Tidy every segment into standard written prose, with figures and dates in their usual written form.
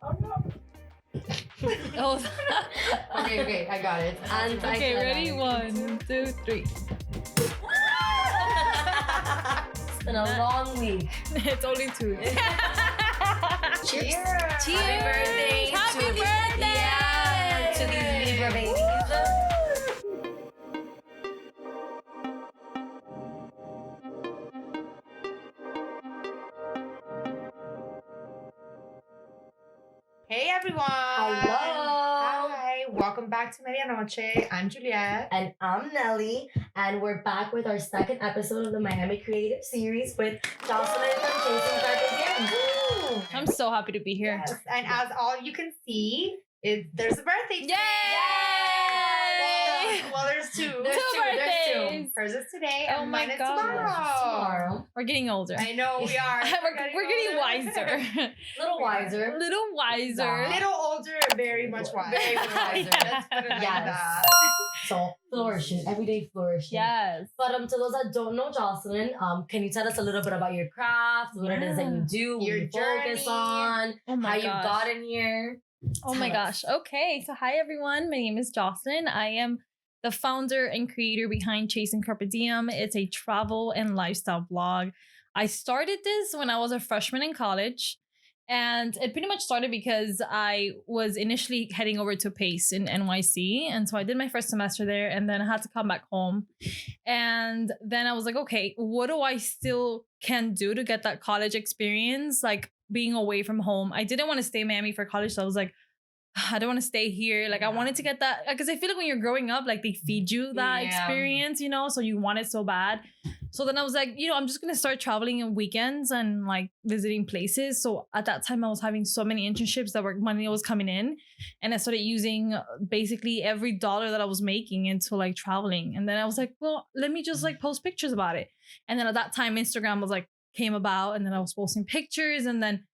Oh. Okay, I got it. And Okay, ready? 1, 2, 3. It's been a long week. It's only 2. Cheers! Cheers! Happy birthday! Happy to birthday! To these Libra babies. Hey everyone! Hello! Hi! Welcome back to Medianoche. I'm Juliet. And I'm Nelly, and we're back with our second episode of the Miami Creative Series with Jocelyn from Chasing Carpe Diem. Woo! I'm so happy to be here. Yes, and as all you can see, there's a birthday. Yay! Well, there's two. There's Two birthdays. Hers is today, Oh and my mine is gosh. tomorrow. We're getting older. I know we are. We're getting wiser. Little wiser. Little wiser. Little older, very much wiser. Very much wiser. Let's put it like Yes. that. So flourishing, everyday flourishing. Yes. But to those that don't know Jocelyn, can you tell us a little bit about your craft, what it is that you do, what Your you focus journey. on, Oh my how gosh. you got in here? Oh my Tell us. gosh. Okay. So hi everyone. My name is Jocelyn. I am the founder and creator behind Chasing Carpe Diem. It's a travel and lifestyle blog. I started this when I was a freshman in college. And it pretty much started because I was initially heading over to PACE in NYC. And so I did my first semester there and then I had to come back home. And then I was like, okay, what do I still can do to get that college experience? Like being away from home. I didn't want to stay in Miami for college. So I was like, I don't want to stay here. Like I wanted to get that because I feel like when you're growing up, like they feed you that Yeah. experience, you know, so you want it so bad. So then I was like, I'm just going to start traveling on weekends and like visiting places. So at that time I was having so many internships that money was coming in. And I started using basically every dollar that I was making into like traveling. And then I was like, well, let me just like post pictures about it. And then at that time, Instagram was like came about and then I was posting pictures and then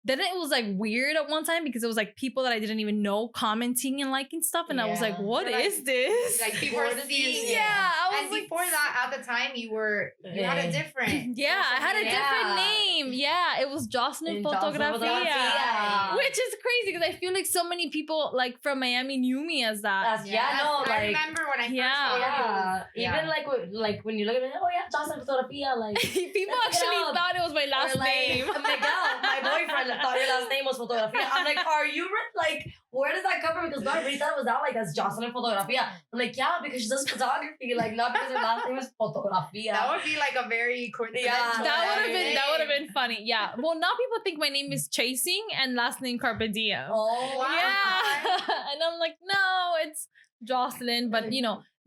it was like weird at one time because it was like people that I didn't even know commenting and liking stuff. And I was like, Yeah. what You're like- is this? Like people are What is seeing it? it. Yeah, I was And like, before that, at the time, you had a different. yeah, I had a Yeah. different name. Yeah, it was Jocelyn Jocelyn Fotografia. Fotografia. Which is crazy because I feel like so many people like from Miami knew me as that. That's, Yes, no, I like, remember when I first Yeah. saw yeah. you. Even like when you look at me, oh yeah, Jocelyn Fotografia, like, People Let's look it actually up. thought it was my last or, like, name. Miguel, my boyfriend, thought your last name was Fotografia. I'm like, are you like, where does that come from? Because my really thought it was that, like, that's Jocelyn Fotografia. I'm like, yeah, because she does photography, like, not because her last name is Fotografia. That would be like a very coincidental. Yeah. That would have been funny. Yeah. Well, now people think my name is Chasing and last name Carpe Diem. Oh, Wow. Yeah. And I'm like, no, it's Jocelyn. But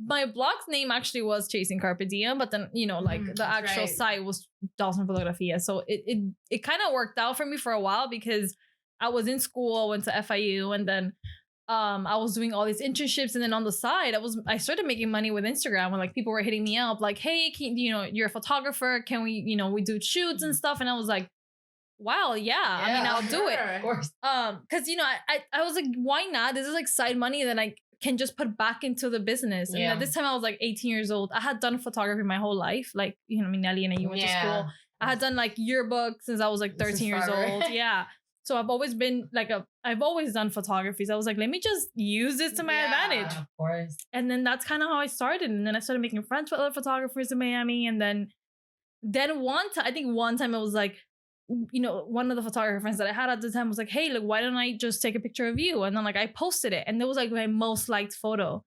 my blog's name actually was Chasing Carpe Diem, but then like the that's actual right. site was Jocelyn Fotografia. So it kind of worked out for me for a while because I was in school, went to FIU, and then I was doing all these internships, and then on the side, I started making money with Instagram when like people were hitting me up like, hey, you're a photographer, can we we do shoots and stuff, and I was like, wow, yeah, I mean, I'll do it. of course. Because I was like, why not? This is like side money that I can just put back into the business. And Yeah. at this time I was like 18 years old. I had done photography my whole life. Like, Nelly and you went to school. I had done like yearbooks since I was like This is 13 years forever. old. Yeah. So I've always been like I've always done photography. So I was like, let me just use this to my Yeah. advantage. Of course. And then that's kind of how I started. And then I started making friends with other photographers in Miami. And then one time it was like, one of the photographer friends that I had at the time was like, hey, look, why don't I just take a picture of you? And then like I posted it and it was like my most liked photo.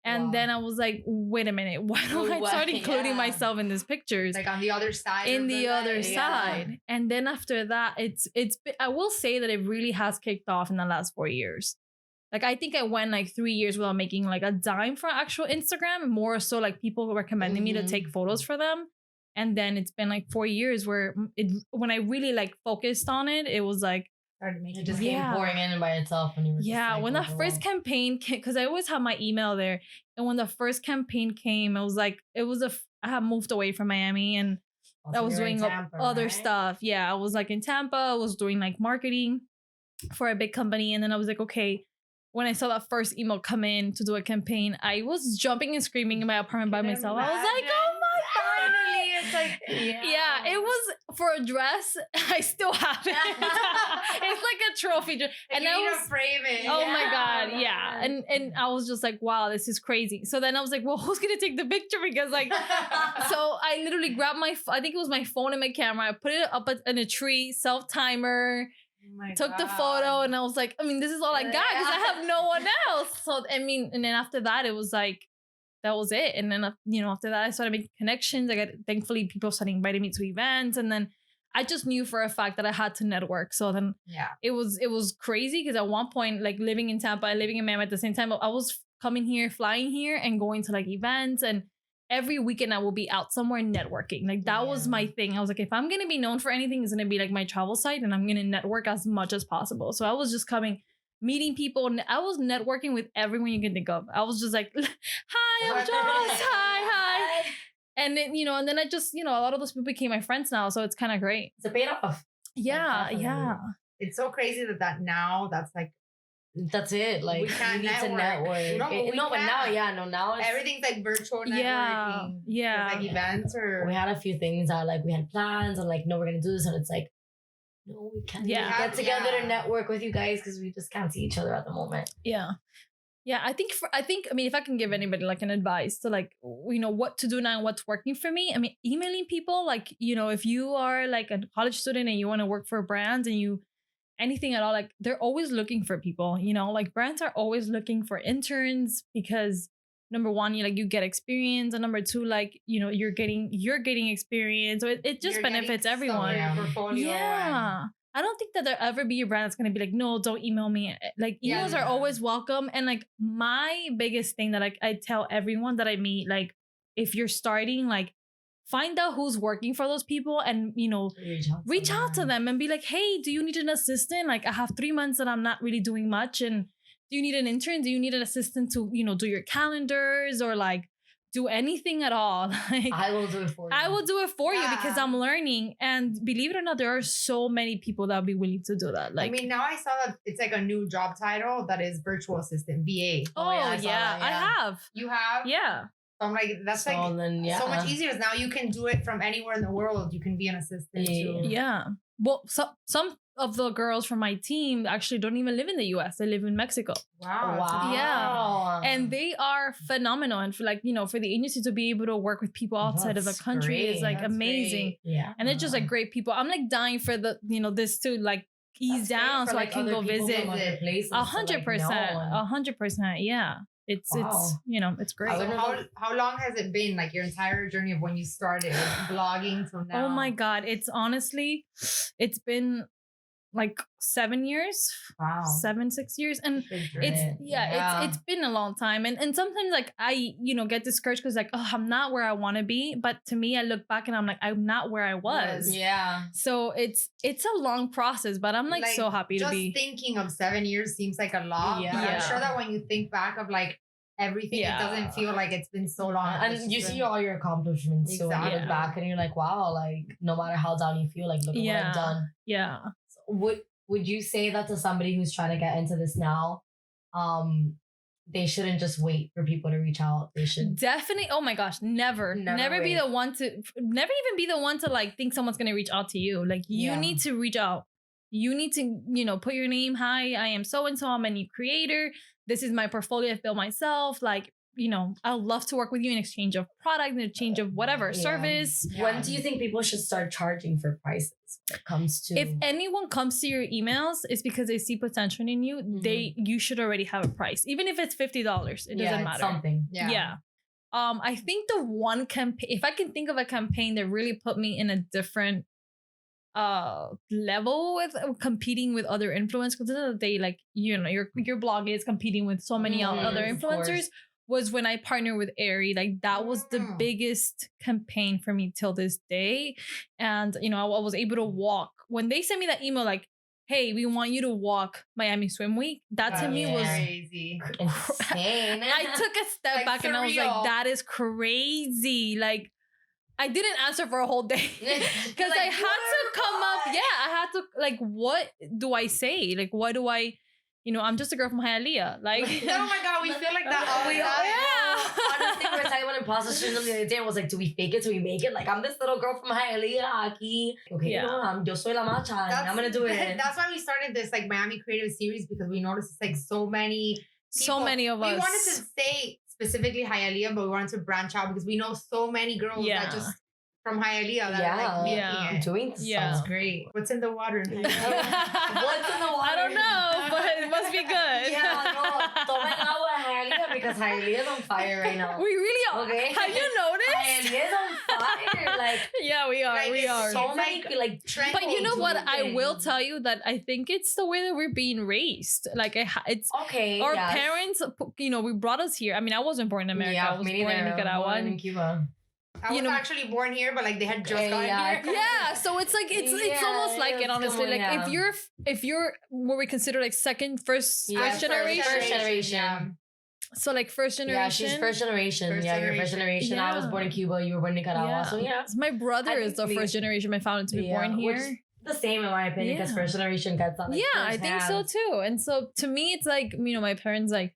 And Wow. then I was like, wait a minute, why don't I Why- start including yeah. myself in these pictures? Like on the other side. In of the other leg. side. And then after that, I will say that it really has kicked off in the last 4 years. Like I think I went like 3 years without making like a dime for actual Instagram, more so like people recommending me to Mhm. take photos for them. And then it's been like 4 years where when I really like focused on it, it was like, Started making It just Yeah. came pouring in by itself when you were just, yeah, like, when that first overwhelmed. campaign came, because I always have my email there. And when the first campaign came, it was like, I had moved away from Miami and I was you're in doing Tampa, other right? stuff. Yeah, I was like in Tampa. I was doing like marketing for a big company. And then I was like, okay, when I saw that first email come in to do a campaign, I was jumping and screaming in my apartment by myself. I was like, oh my God. Finally, it's like Yeah, it was for a dress. I still have it. It's like a trophy. And you I need was, to frame it. oh my Yeah, God, yeah. man. And I was just like, wow, this is crazy. So then I was like, well, who's gonna take the picture? Because like, so I literally grabbed I think it was my phone and my camera. I put it up in a tree, self-timer, Oh my took the God. photo, and I was like, I mean, this is all I got because I have no one else. So I mean, and then after that, it was like, that was it. And then, after that, I started making connections. I got, thankfully, people started inviting me to events. And then I just knew for a fact that I had to network. So then it was crazy because at one point, like living in Tampa and living in Miami at the same time, I was coming here, flying here and going to like events. And every weekend I will be out somewhere networking. Like that was my thing. I was like, if I'm going to be known for anything, it's going to be like my travel site and I'm going to network as much as possible. So I was just coming, meeting people, and I was networking with everyone you can think of. I was just like, hi, I'm Joss, hi. And then, and then I just, a lot of those people became my friends now. So it's kind of great. It's a paid off. Yeah, Like, yeah. It's so crazy that now that's like that's it. Like we can't you need to network. But now it's, everything's like virtual networking. Yeah. It's like events or we had a few things that like we had plans and like, no, we're gonna do this, and it's like, no, we can't get together to network with you guys because we just can't see each other at the moment. Yeah. Yeah, I think, if I can give anybody like an advice to like, what to do now and what's working for me. I mean, emailing people, like, if you are like a college student and you want to work for brands and anything at all, like they're always looking for people, like brands are always looking for interns because number one, you get experience, and number two, like, you're getting experience. So it just benefits everyone. Yeah. I don't think that there'll ever be a brand that's going to be like, no, don't email me. Like emails are always welcome. And like my biggest thing that I tell everyone that I meet, like if you're starting, like find out who's working for those people and, reach out to them and be like, hey, do you need an assistant? Like I have 3 months that I'm not really doing much. And do you need an intern? Do you need an assistant to, do your calendars or like do anything at all? Like I will do it for you. I will do it for you because I'm learning. And believe it or not, there are so many people that will be willing to do that. Like, I mean, now I saw that it's like a new job title that is virtual assistant, VA. I have. You have? Yeah. So I'm like, that's so much easier. Now you can do it from anywhere in the world. You can be an assistant too. Yeah. Well, some of the girls from my team actually don't even live in the US. They live in Mexico. Wow. Yeah. And they are phenomenal. And for like, for the agency to be able to work with people outside of the country is like amazing. Great. Yeah. And it's just like great people. I'm like dying for the, this to like ease down so like, I can go visit. 100%. 100%. Yeah. It's it's great. So how long has it been, like your entire journey of when you started blogging till now? Oh my God. It's been like 7 years. Wow. 6 years. And it's been a long time. And sometimes like I, get discouraged because like, oh, I'm not where I want to be. But to me, I look back and I'm like, I'm not where I was. Yeah. So it's a long process, but I'm like so happy to be. Just thinking of 7 years seems like a lot. Yeah. But I'm sure that when you think back of like everything, it doesn't feel like it's been so long. And you see all your accomplishments. So when you look back and you're like, wow, like no matter how down you feel, like look at what I've done. Yeah. Would you say that to somebody who's trying to get into this now? They shouldn't just wait for people to reach out. They should definitely. Oh my gosh, never be the one to never even be the one to like think someone's gonna reach out to you. Like you need to reach out. You need to, put your name. Hi, I am so and so. I'm a new creator. This is my portfolio I've built myself. Like, I'd love to work with you in exchange of product, in exchange of whatever service. Yeah. When do you think people should start charging for prices when it comes to? If anyone comes to your emails, it's because they see potential in you. Mm-hmm. You should already have a price, even if it's $50. It doesn't matter. Something. Yeah. I think the one campaign, if I can think of a campaign that really put me in a different level with competing with other influencers, because at the end of the day, like your blog is competing with so many other influencers, was when I partnered with Aerie. Like that was the biggest campaign for me till this day. And I was able to walk when they sent me that email like, hey, we want you to walk Miami Swim Week. That to me was crazy. Insane. I took a step back and I was like, that is crazy. Like I didn't answer for a whole day because I had to come up. Yeah, I had to like, what do I say? Like, what do I, I'm just a girl from Hialeah. Like, Oh my God, we feel like that all the time. Honestly, we were talking about imposter syndrome the other day. I was like, do we fake it till we make it? Like, I'm this little girl from Hialeah aquí. Okay, yo soy la macha. I'm gonna do it. That's why we started this like Miami Creative Series, because we noticed it's like so many people. So many of us. We wanted to stay specifically Hialeah, but we wanted to branch out because we know so many girls that just from Hialeah that are like making it. Doing Sounds great. What's in the water? What's in the water? I don't know, but it must be good. Tomen agua de Hialeah because Hialeah is on fire right now. We really are. Okay. Have you noticed? Hialeah is on fire. Like, yeah, we are. Like, we are. So many like trend. But you know what? I will tell you that I think it's the way that we're being raised. Like, it's okay. Our parents, we brought us here. I mean, I wasn't born in America. Yeah, I was born in Nicaragua. Born in Cuba. I was actually born here, but like they had just gotten here. Yeah, so it's like it's almost like it, honestly. Like if you're what we consider like first generation. First generation. So like first generation. Yeah, she's first generation. You're first generation. Yeah. I was born in Cuba. You were born in Nicaragua. So my brother is the first generation I found to be born here. Which the same in my opinion, because first generation gets that. Like, I think so too. And so to me, it's like my parents like.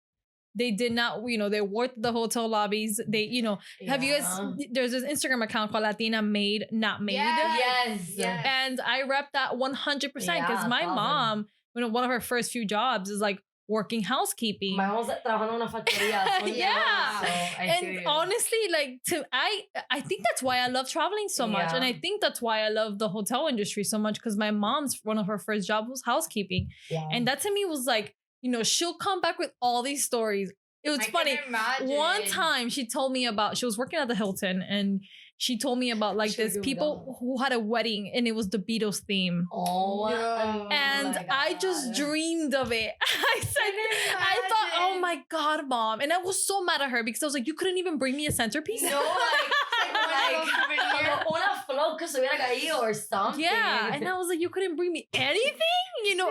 They did not, they worked the hotel lobbies. They, have you guys, there's this Instagram account called Latina Made, Not Made. Yes. And I rep that 100% because my mom, one of her first few jobs is like working housekeeping. My mom's trabajando en una factoría. And honestly, like I think that's why I love traveling so much. And I think that's why I love the hotel industry so much because my mom's, one of her first jobs was housekeeping. Yeah. And that to me was like, she'll come back with all these stories. It was funny. One time she told me about, she was working at the Hilton and she told me about like this people who had a wedding and it was the Beatles theme. Oh, no. And I just dreamed of it. I thought, oh my God, Mom. And I was so mad at her because I was like, you couldn't even bring me a centerpiece? No, una flor que se hubiera caído or something. Yeah, and I was like, you couldn't bring me anything?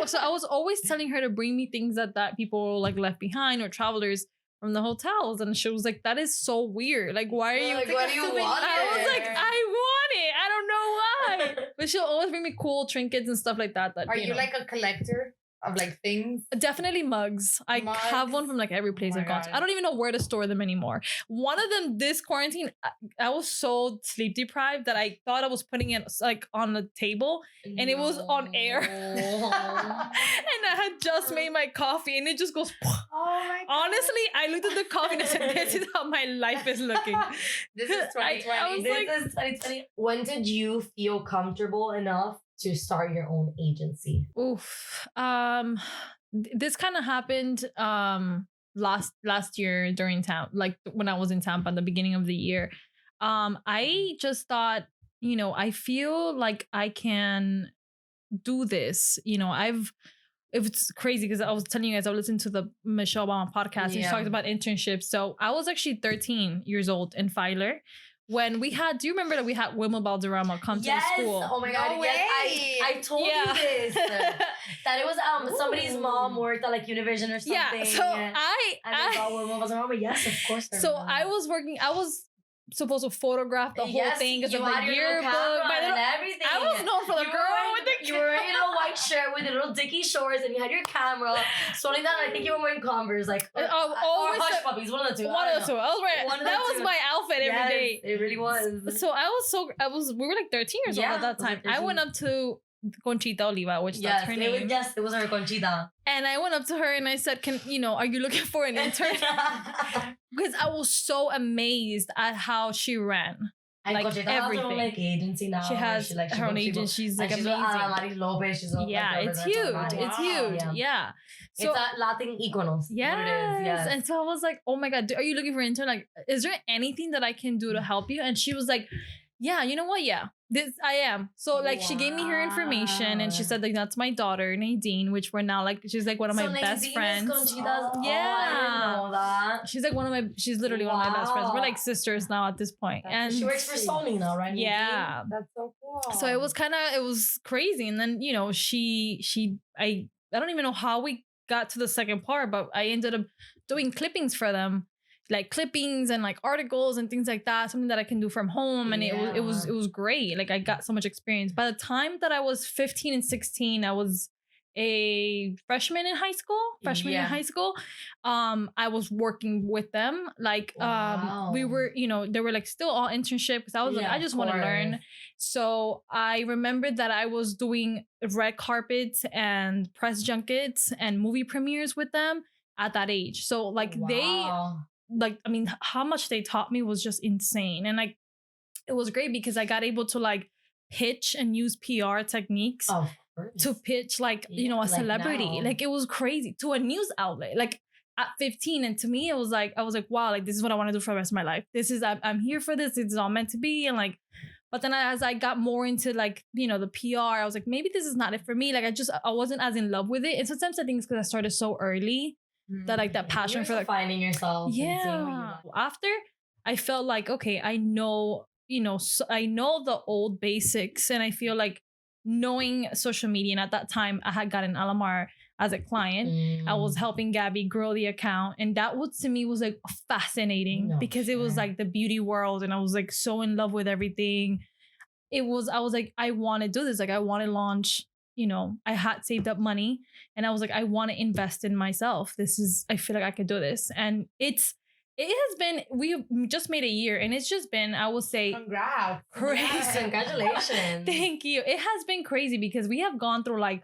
So I was always telling her to bring me things that people like left behind or travelers from the hotels. And she was like, that is so weird. Like, why are you? Like, what do you want? I was like, I want it. I don't know why. But she'll always bring me cool trinkets and stuff like that. Are you like a collector of like things? Definitely mugs. I have one from like every place I've gone to. I don't even know where to store them anymore. One of them this quarantine, I was so sleep deprived that I thought I was putting it like on the table and it was on air. And I had just made my coffee and it just goes. Oh my God. Honestly, I looked at the coffee and I said, this is how my life is looking. This is 2020. This is 2020. When did you feel comfortable enough to start your own agency? Oof. This kind of happened last year during like when I was in Tampa at the beginning of the year. I just thought, I feel like I can do this. It's crazy because I was telling you guys, I listened to the Michelle Obama podcast and she talked about internships. So I was actually 13 years old in Filer. When do you remember that we had Wilma Balderrama come to the school? Oh my God, yes. I told you this. That it was somebody's mom worked at like Univision or something. Yeah, so I thought Wilma Balderrama, yes, of course. So I was supposed to photograph the whole thing as a yearbook. And everything. I was known for the girl with the You were in a white shirt with the little dicky shorts and you had your camera. Swelling down, I think you were wearing Converse, like or Hush Puppies, one of the two. One of the two. That was my outfit every day. It really was. So we were like 13 years old at that time. I went up to Conchita Oliva, which that's her name. It was her Conchita. And I went up to her and I said, are you looking for an intern? Because I was so amazed at how she ran. And like Conchita everything. Has her own like agency now. She has her own agency. She's like amazing. Mari Lopez. She's it's huge. It's huge. Yeah. So, it's a Latin iconos. Yes. And so I was like, oh my God, are you looking for an intern? Like, is there anything that I can do to help you? And she was like, yeah, you know what? Yeah, I am. So like she gave me her information and she said like that's my daughter Nadine, which we're now like she's like one of my best friends. I didn't know that. She's literally one of my best friends. We're like sisters now at this point. And she works for Sony now, right? Yeah, that's so cool. So it was crazy. And then I don't even know how we got to the second part, but I ended up doing clippings for them. Like clippings and like articles and things like that, something that I can do from home. And it was great. Like I got so much experience. By the time that I was 15 and 16, I was a freshman in high school. I was working with them. Like we were, they were like still all internship because I was like, I just want to learn. So I remember that I was doing red carpets and press junkets and movie premieres with them at that age. So like how much they taught me was just insane. And like, it was great because I got able to like pitch and use PR techniques to pitch like, a celebrity. Like it was crazy to a news outlet, like at 15. And to me, it was like, I was like, wow, like this is what I want to do for the rest of my life. I'm here for this. It's all meant to be. And like, but then as I got more into like, the PR, I was like, maybe this is not it for me. Like I wasn't as in love with it. And sometimes I think it's because I started so early that like that passion for like finding yourself. Yeah. After I felt like, okay, I know, I know the old basics, and I feel like knowing social media. And at that time, I had gotten Alamar as a client. I was helping Gabby grow the account, and that to me was like fascinating because it was like the beauty world, and I was like so in love with everything. I was like, I want to do this. Like I want to launch. I had saved up money, and I was like, I want to invest in myself. I feel like I could do this, and it has been, we just made a year, and it's just been, I will say, congrats. Crazy. Congratulations. Thank you. It has been crazy because we have gone through like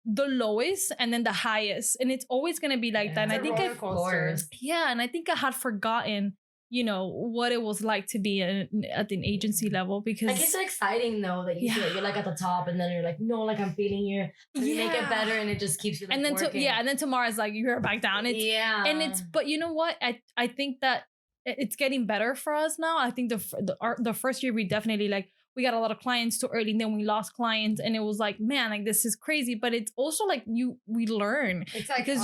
the lowest and then the highest, and it's always going to be like that. And I think and I think I had forgotten, what it was like to be at an agency level, because like it's so exciting though that you feel like you're like at the top, and then you're like, no, like I'm feeling here. You make it better, and it just keeps you like, and then working. and then tomorrow's like you're back down. But you know what? I think that it's getting better for us now. I think the first year we definitely like, we got a lot of clients too early, and then we lost clients, and it was like, man, like this is crazy. But it's also like we learn. It's like because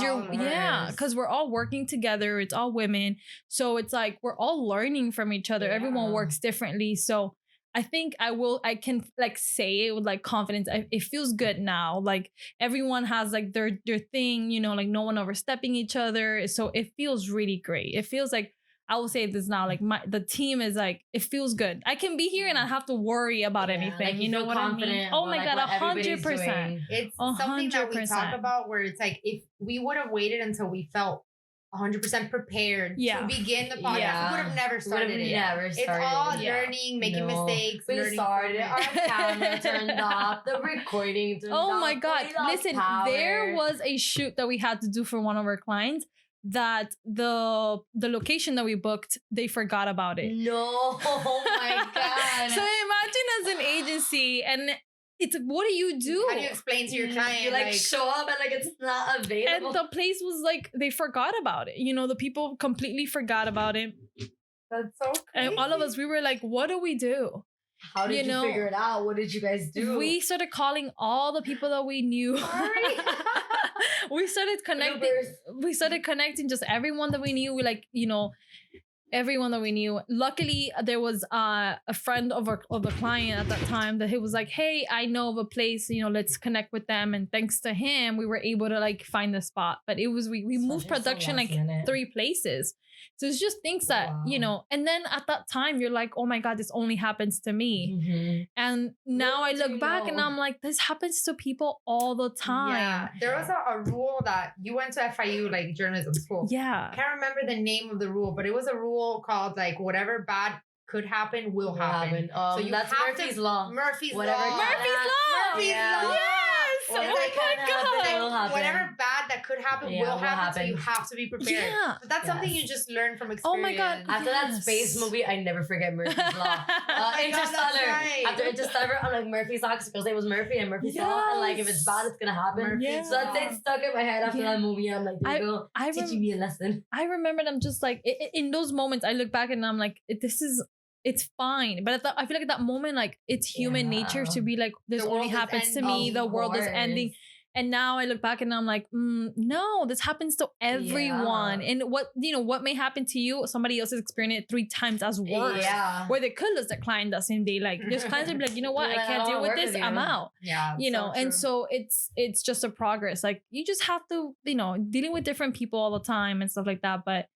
because we're all working together. It's all women, so it's like we're all learning from each other. Everyone works differently, so I think I can like say it with like confidence. It feels good now. Like everyone has like their thing, like no one overstepping each other. So it feels really great. It feels like, I will say this now, like the team is like, it feels good. I can be here and I have to worry about anything. Like you know what I mean? Oh my God, 100%. It's something that we talk about where it's like, if we would have waited until we felt 100% prepared to begin the podcast, we would have never started it. It's all learning, making mistakes. We started, our camera turned off, the recording turned off. Oh my God. Listen, there was a shoot that we had to do for one of our clients that the location that we booked, they forgot about it. No, oh my God. So imagine as an agency, and it's, what do you do? How do you explain to your client? You like show up and like it's not available. And the place was like, they forgot about it. The people completely forgot about it. That's so crazy. And all of us, we were like, what do we do? How did you figure it out? What did you guys do? We started calling all the people that we knew. We started connecting just everyone that we knew. We like, everyone that we knew. Luckily, there was a friend of the client at that time that he was like, hey, I know of a place, let's connect with them. And thanks to him, we were able to like find the spot. But it was, we moved production like 3 places. So it's just things that, and then at that time, you're like, oh my God, this only happens to me. Mm-hmm. And now I look back and I'm like, this happens to people all the time. Yeah. There was a rule that you went to FIU, like journalism school. Yeah. I can't remember the name of the rule, but it was a rule called like, whatever bad could happen will happen. So you that's have Murphy's Law. Murphy's Law. Murphy's Law. So oh my God. Whatever bad that could happen will happen. So you have to be prepared. Yeah. But that's something you just learn from experience. Oh my God. After that space movie, I never forget Murphy's Law. Interstellar. After Interstellar, I'm like, Murphy's Law, because his name was Murphy, and Murphy's Law. And like, if it's bad, it's gonna happen. So that thing stuck in my head after that movie. I'm like, there you go. Teaching me a lesson. I remember them just like, in those moments, I look back and I'm like, it's fine. But I feel like at that moment, like it's human nature to be like, this only happens to me. The world is ending. And now I look back and I'm like, no, this happens to everyone. And what may happen to you, somebody else is experiencing it 3 times as worse. Yeah. Where they could lose their client that same day. Like there's clients that be like, you know what, I can't deal with this. I'm out. Yeah. And so it's just a progress. Like you just have to, dealing with different people all the time and stuff like that. But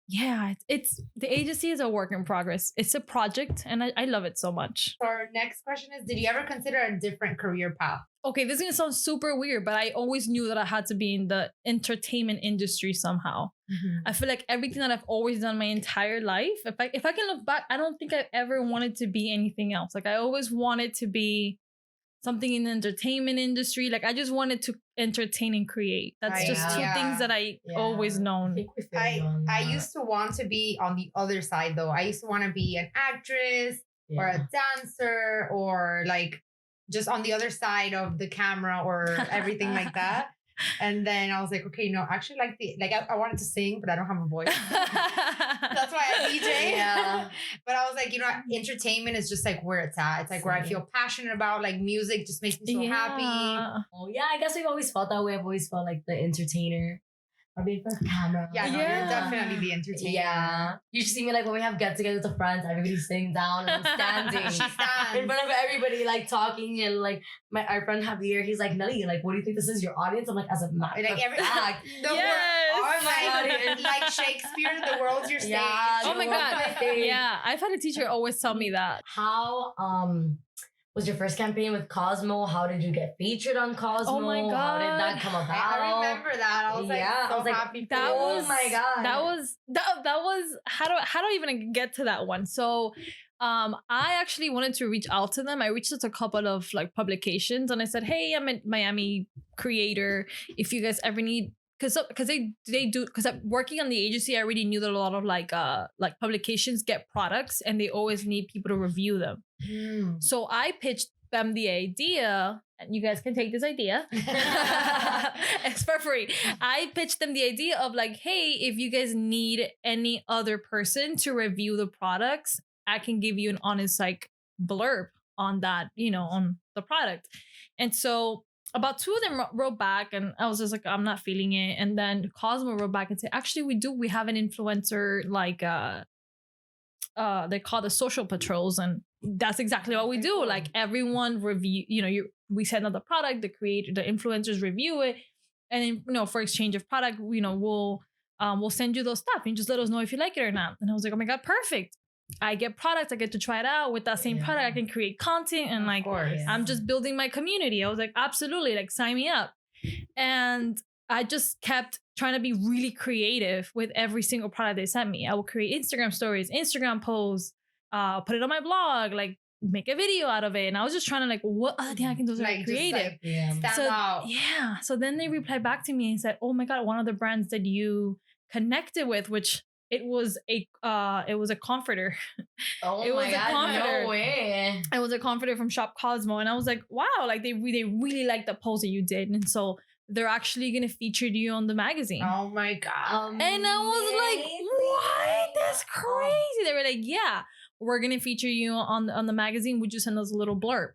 yeah, it's the agency is a work in progress. It's a project, and I love it so much. So our next question is, did you ever consider a different career path? Okay, this is gonna sound super weird, but I always knew that I had to be in the entertainment industry somehow. I feel like everything that I've always done my entire life, if I can look back, I don't think I ever wanted to be anything else. Like I always wanted to be something in the entertainment industry. Like I just wanted to entertain and create. That's just two things that I always known. I used to want to be on the other side though. I used to want to be an actress or a dancer or like just on the other side of the camera or everything like that. And then I was like, okay, no, actually I wanted to sing, but I don't have a voice. That's why I DJ. Yeah. But I was like, you know, entertainment is just like where it's at. It's like where I feel passionate about. Like music just makes me so happy. Oh yeah, I guess we've always felt that way. I've always felt like the entertainer. Or being for the camera. Yeah, no, you're definitely the entertainer. Yeah. You should see me like when we have get-togethers with friends, everybody's sitting down and I'm standing. She stands. In front of everybody, like talking and like our friend Javier, he's like, Nelly, like, what do you think this is, your audience? I'm like, as a matter of fact. The world, like Shakespeare, the world's your stage. Yeah, oh my God. Yeah, I've had a teacher always tell me that. How was your first campaign with Cosmo? How did you get featured on Cosmo? Oh my God. How did that come about? I remember that. I was like, so happy. Oh my God. That was how do I even get to that one? So I actually wanted to reach out to them. I reached out to a couple of like publications and I said, hey, I'm a Miami creator. If you guys ever need, because they do, because I'm working on the agency, I already knew that a lot of like publications get products and they always need people to review them. So I pitched them the idea, and you guys can take this idea. It's for free. I pitched them the idea of like, hey, if you guys need any other person to review the products, I can give you an honest like blurb on that, you know, on the product. And so about two of them wrote back and I was just like, I'm not feeling it. And then Cosmo wrote back and said, actually, we have an influencer like they call the social patrols, and that's exactly what we do. Like everyone review, you know, we send out the product, the influencers review it, and then, you know, for exchange of product, you know, we'll send you those stuff and just let us know if you like it or not. And I was like, oh my God, perfect. I get products, I get to try it out. With that same product, I can create content and like I'm just building my community. I was like, absolutely, like sign me up. And I just kept trying to be really creative with every single product they sent me. I will create Instagram stories, Instagram posts, put it on my blog, like make a video out of it. And I was just trying to like, what other thing I can do to like creative? Like, stand out. Yeah. So then they replied back to me and said, oh my God, one of the brands that you connected with, which it was a comforter. Oh it was my God, comforter. No way. It was a comforter from Shop Cosmo. And I was like, wow, like they really liked the post that you did. And so they're actually going to feature you on the magazine. Oh my God. And I was like, what? That's crazy. They were like, yeah, we're going to feature you on the magazine. Would you send us a little blurb?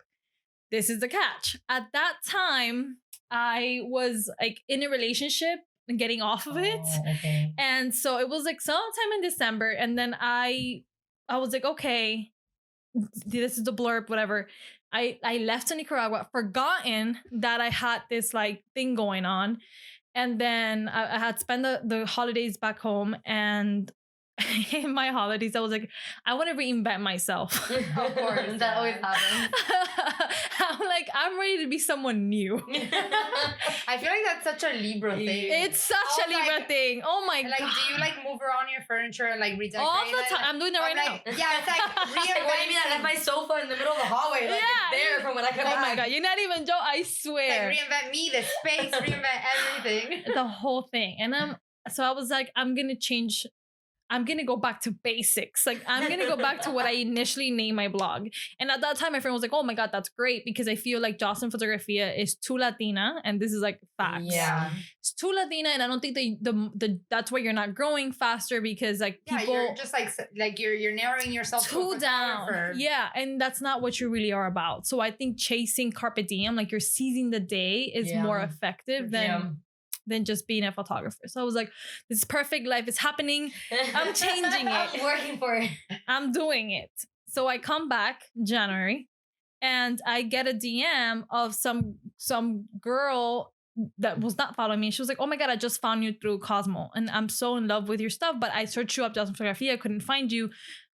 This is the catch. At that time, I was like in a relationship and getting off of it. Okay. And so it was like sometime in December. And then I was like, okay, this is the blurb, whatever. I left to Nicaragua, forgotten that I had this like thing going on. And then I had spent the holidays back home, and in my holidays, I was like, I want to reinvent myself. Of course, that always happens. I'm like, I'm ready to be someone new. I feel like that's such a Libra thing. It's such a Libra thing. Oh my God. Do you like move around your furniture and like redecorate all the time? I'm doing that right now. Yeah, it's like what do you mean? I left my sofa in the middle of the hallway. Like, it's there from when I come back. Oh my God, you're not even joking. I swear. Like, reinvent me, the space, reinvent everything. The whole thing. And so I was like, I'm going to go back to basics. Like, I'm going to go back to what I initially named my blog. And at that time, my friend was like, oh my God, that's great. Because I feel like Jocelyn Fotografia is too Latina. And this is like facts. Yeah. It's too Latina. And I don't think that's why you're not growing faster, because like people. You're just like you're narrowing yourself too down. Yeah. And that's not what you really are about. So I think chasing Carpe Diem, like you're seizing the day, is more effective than just being a photographer. So I was like, this is perfect. Life is happening. I'm changing it. I'm working for it. I'm doing it. So I come back January and I get a DM of some girl that was not following me. She was like, oh my God, I just found you through Cosmo and I'm so in love with your stuff. But I searched you up, Jocelyn Photography. I couldn't find you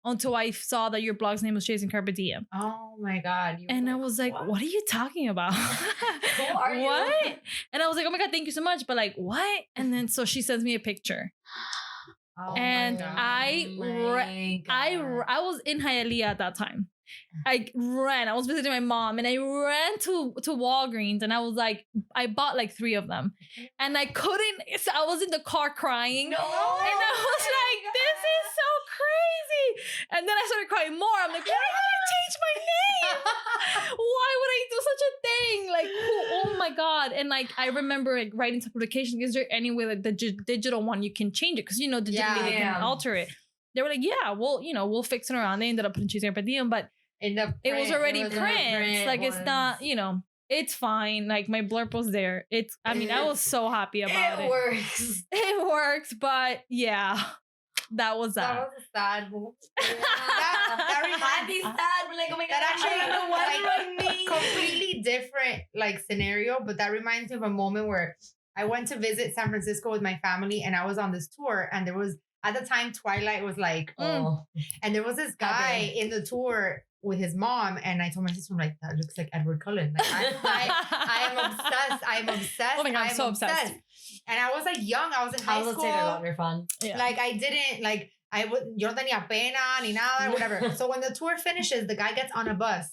until I saw that your blog's name was Chasing Carpe Diem. Oh my God. And I was like, what are you talking about? Who are you? What? And I was like, oh my God, thank you so much. But like, what? And then so she sends me a picture. Oh and I was in Hialeah at that time. I was visiting my mom and I ran to Walgreens and I was like, I bought like 3 of them and I couldn't, so I was in the car crying. No. And I was like, this is so crazy. And then I started crying more. I'm like, why did I change my name? Why would I do such a thing? Like, oh my God. And like, I remember like writing to publication, is there any way like the digital one, you can change it? Cause you know, digitally they can alter it. They were like, yeah, well, we'll fix it around. They ended up putting Chasing Carpe Diem, but it was already print. Like it's not, it's fine. Like my blurb was there. I was so happy about it. It works. It works, but yeah, that was that. That was a sad move. Yeah. that reminds me sad. We're like, oh my God, that actually I don't know what do I mean. Completely different like scenario, but that reminds me of a moment where I went to visit San Francisco with my family and I was on this tour and there was, at the time, Twilight was like, and there was this guy in the tour with his mom, and I told my sister, I'm like, that looks like Edward Cullen. Like, I am obsessed. I'm obsessed. Oh my God, I'm so obsessed. And I was like young. I was in high school. You're fun. Yeah. Like I didn't like. Yo no tenía pena ni nada, whatever. So when the tour finishes, the guy gets on a bus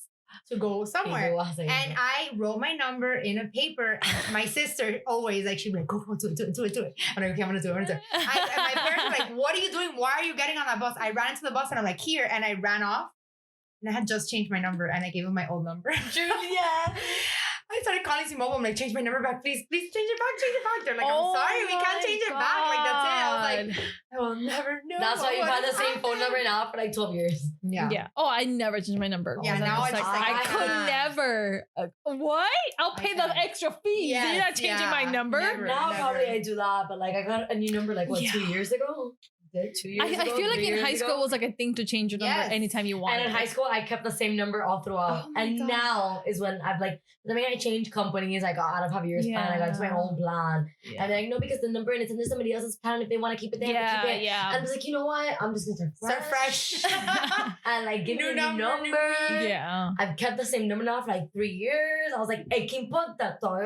to go somewhere, and I wrote my number in a paper. And my sister always like, she'd be like, go do it. I'm like, okay, I'm gonna do it. And my parents were like, what are you doing? Why are you getting on that bus? I ran into the bus and I'm like, here, and I ran off. And I had just changed my number and I gave him my old number. Julia. I started calling T-Mobile. I'm like, change my number back, please. Please change it back. They're like, I'm sorry, we can't change it back. Like, that's it. I was like, I will never know. That's why you've had the same phone number now for like 12 years. Yeah. Oh, I never changed my number. Yeah, now it's like, I could never. What? I'll pay the extra fees. Yes, you're not changing my number? Now probably I do that, but like I got a new number like 2 years ago? 2 years ago? I feel like in high school it was like a thing to change your number anytime you wanted. And in high school, I kept the same number all throughout. And now is when I've like, the minute I changed companies, I got out of Javier's plan, I got into my own plan. And then, because the number and it's under somebody else's plan, if they want to keep it, they have to keep it. And I was like, you know what? I'm just going to start fresh. And like, give me a new number. Yeah. I've kept the same number now for like 3 years. I was like, hey, ¿qué importa? But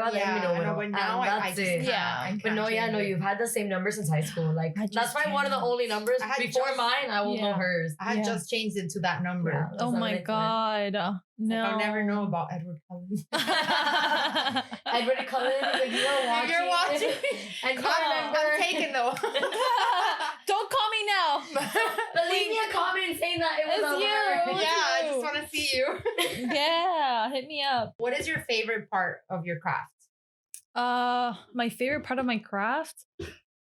now I just, But no, you've had the same number since high school. Like, that's probably one of the only numbers before mine. I will know hers. I had just changed it to that number. Yeah, oh my God. No. Like, I'll never know about Edward Cullen. Edward Cullen, if you're watching. And I'm taken though. Don't call me now. But leave me a comment saying that it was you. Yeah, I just want to see you. Yeah, hit me up. What is your favorite part of your craft? My favorite part of my craft,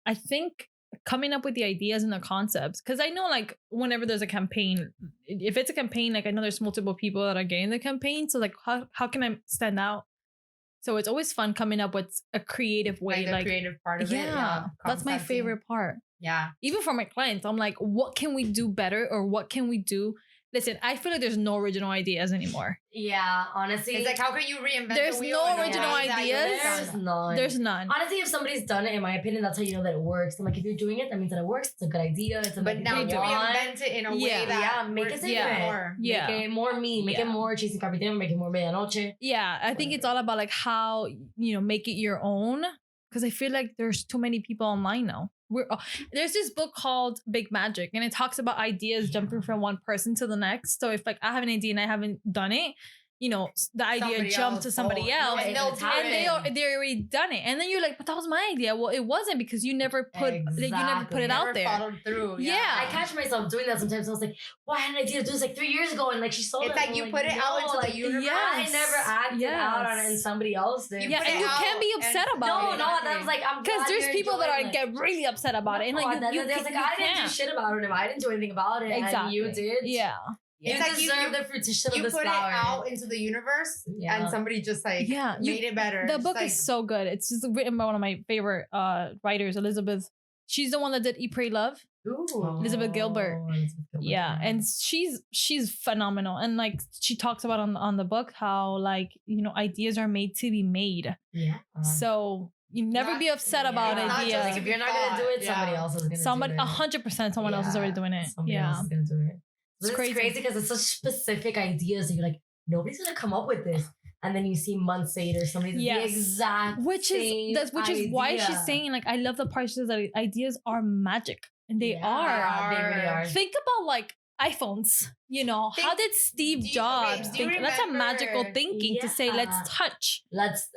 I think coming up with the ideas and the concepts, because I know like whenever there's a campaign, if it's a campaign, like I know there's multiple people that are getting the campaign, so like how can I stand out? So it's always fun coming up with a creative way, like the creative part of it. Yeah, that's my favorite part. Yeah, even for my clients, I'm like, what can we do better, or what can we do? Listen, I feel like there's no original ideas anymore. Yeah, honestly. It's like, how can you reinvent There's the wheel? no original ideas. There's none. There's none. Honestly, if somebody's done it, in my opinion, that's how you know that it works. I'm like, if you're doing it, that means that it works. It's a good idea. It's a but now you reinvent it in a way that make it different. More. Yeah. Make it more me. Make it more Chasing Carpe Diem. Make it more medianoche. Yeah, I think it's all about like how, make it your own. Because I feel like there's too many people online now. There's this book called Big Magic, and it talks about ideas jumping from one person to the next. So if like I have an idea and I haven't done it, the idea jumped to somebody else, and they already done it, and then you're like, but that was my idea. Well, it wasn't, because you never put it out there. Followed through. Yeah. I catch myself doing that sometimes. I was like, well, I had an idea to do this like 3 years ago, and like she sold it. It's like you put it out into the universe. I never acted out on it, and somebody else did. Yeah, and you can be upset about it. No, that was like, I'm because there's people that get really upset about it, and like I didn't do shit about it. I didn't do anything about it, and you did. Yeah. You deserve the fruition of this flower. You put it out into the universe, and somebody just like made it better. The book is so good. It's just written by one of my favorite writers, Elizabeth. She's the one that did Eat, Pray, Love. Ooh. Elizabeth Gilbert. Yeah, and she's phenomenal, and like she talks about on the book how like ideas are made to be made. Yeah. So you never be upset about ideas. Like if you're not gonna do it, somebody else is gonna do it. 100%, someone else is already doing it. Somebody else is gonna do it. It's crazy because it's such specific ideas that you're like, nobody's gonna come up with this. And then you see months later, somebody's the exact which is why she's saying like I love the part she says that ideas are magic, and they are. They really are. Think about like iPhones. How did Steve Jobs think? That's a magical thinking to say let's touch.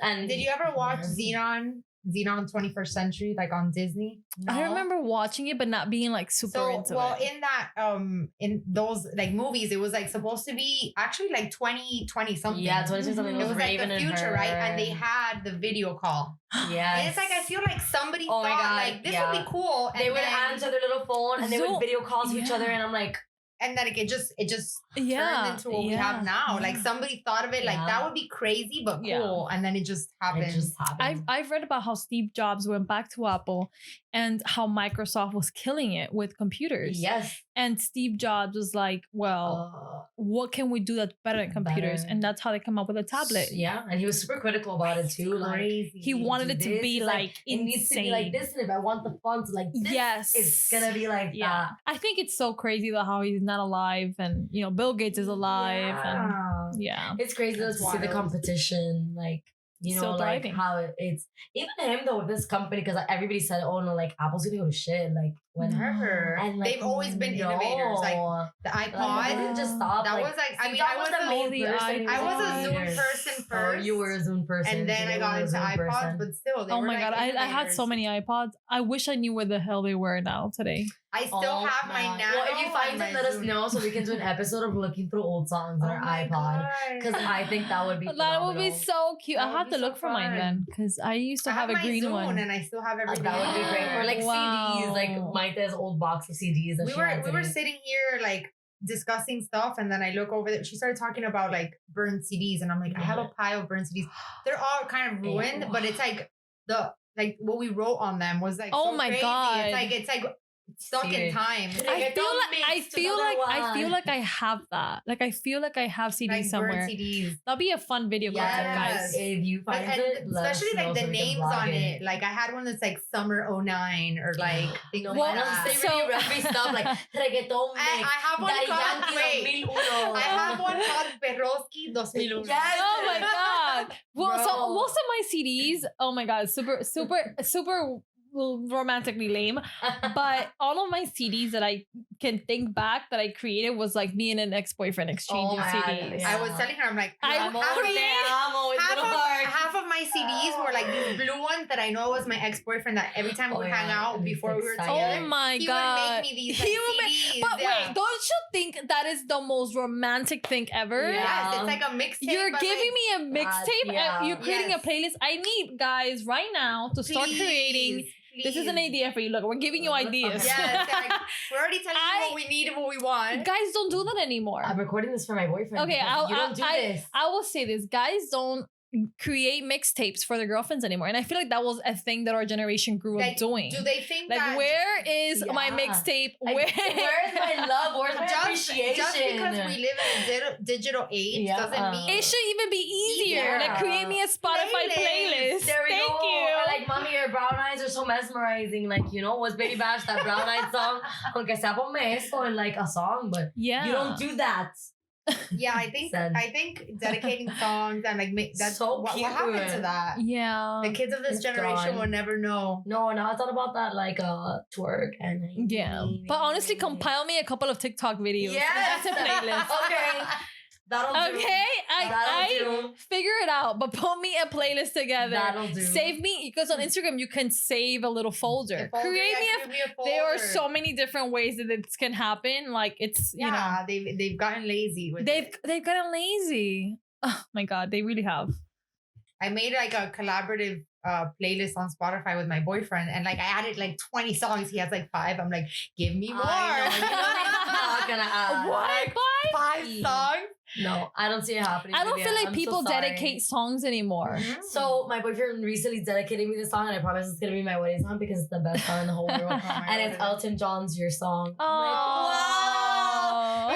And did you ever watch Xenon 21st Century, like on Disney? No. I remember watching it, but not being like super into it. Well, in that, in those like movies, it was like supposed to be actually like 2020 something. Yeah, 2020 something. It was like the future, right? And they had the video call. Yeah, and it's like I feel like somebody thought like this would be cool. And they would answer their little phone and they would video call to each other, and I'm like. And then it just turned into what we have now. Like somebody thought of it like that would be crazy but cool, and then it just happened. I've read about how Steve Jobs went back to Apple and how Microsoft was killing it with computers. Yes. And Steve Jobs was like, well, what can we do that's better than computers? And that's how they come up with a tablet. Yeah. And he was super critical about it too. Like he wanted it to be like insane. It needs to be like this, and if I want the font like this, it's gonna be like that. I think it's so crazy though how he's not alive, and Bill Gates is alive. And it's crazy to see the competition, like still like thriving. how it's even him though with this company, because everybody said, oh no, like Apple's gonna go to shit, like whenever. And like, they've always been innovators, like the iPod. Like, they didn't just stop. That was like I mean I was a Zune person first. You were a Zune person, and then I got into iPods, but still, oh my god, I had so many iPods. I wish I knew where the hell they were now today. I still have my Nano. Well, if you find it, let us know so we can do an episode of looking through old songs on our iPod. Because I think that would be that would be so cute. I have to look for mine then, because I used to have a green one, and I still have everything. That would be great. Or like CDs, like Mike has old box of CDs. That we were sitting here like discussing stuff, and then I look over there. She started talking about like burned CDs, and I'm like, I have a pile of burned CDs. They're all kind of ruined, but it's like what we wrote on them was like oh my god, it's like stuck in time. I feel like I have that. Like I feel like I have CDs like somewhere. CDs. That'll be a fun video concept, guys. If you find it, especially like the names on it. Like I had one that's like Summer 09 or like things like that. Say really roughy stuff like reggaeton. I have one called I have one called Perroski 2001. Yes. Oh my god. Well, so most of my CDs, oh my god, super romantically lame, but all of my CDs that I can think back that I created was like me and an ex-boyfriend exchanging CDs. I was telling her, I'm like, half of my CDs were like these blue ones that I know was my ex-boyfriend that every time we would hang out before we were together. Oh my god. He would make me these CDs. But wait, don't you think that is the most romantic thing ever? Yes, it's like a mixtape. You're giving me a mixtape? You're creating a playlist? I need guys right now to start creating. Please. This is an idea for you. Look, we're giving you ideas. Yes, we're already telling you what we need and what we want. Guys don't do that anymore. I'm recording this for my boyfriend. Okay, you don't do this. I will say this. Guys don't create mixtapes for their girlfriends anymore, and I feel like that was a thing that our generation grew up doing. Do they think like that, where is my mixtape? Where's my love? Where's my appreciation? Just because we live in a digital age doesn't mean it should even be easier. Like create me a Spotify playlist. There we Thank go. you. Or like, mommy, your brown eyes are so mesmerizing. Like, was Baby Bash that brown eyed song? Aunque sea ponme esto in like a song, but you don't do that. Yeah, I think dedicating songs and like that's so what happened to that. Yeah, the kids of this generation will never know. No, I thought about that like twerk and but honestly, compile me a couple of TikTok videos. Yeah, that's a playlist. Okay. That'll do. I figure it out, but put me a playlist together. That'll do. Save me, because on Instagram you can save a little folder. Create me a folder. There are so many different ways that this can happen. Like it's they've gotten lazy with it. They've gotten lazy. Oh my god, they really have. I made like a collaborative playlist on Spotify with my boyfriend, and like I added like 20 songs. He has like 5. I'm like, give me more. I'm not gonna add what? 5 songs. No, I don't see it happening. I don't feel like people dedicate songs anymore. Mm-hmm. So my boyfriend recently dedicated me this song, and I promise it's gonna be my wedding song because it's the best song in the whole world. And it's Elton John's "Your Song." Oh,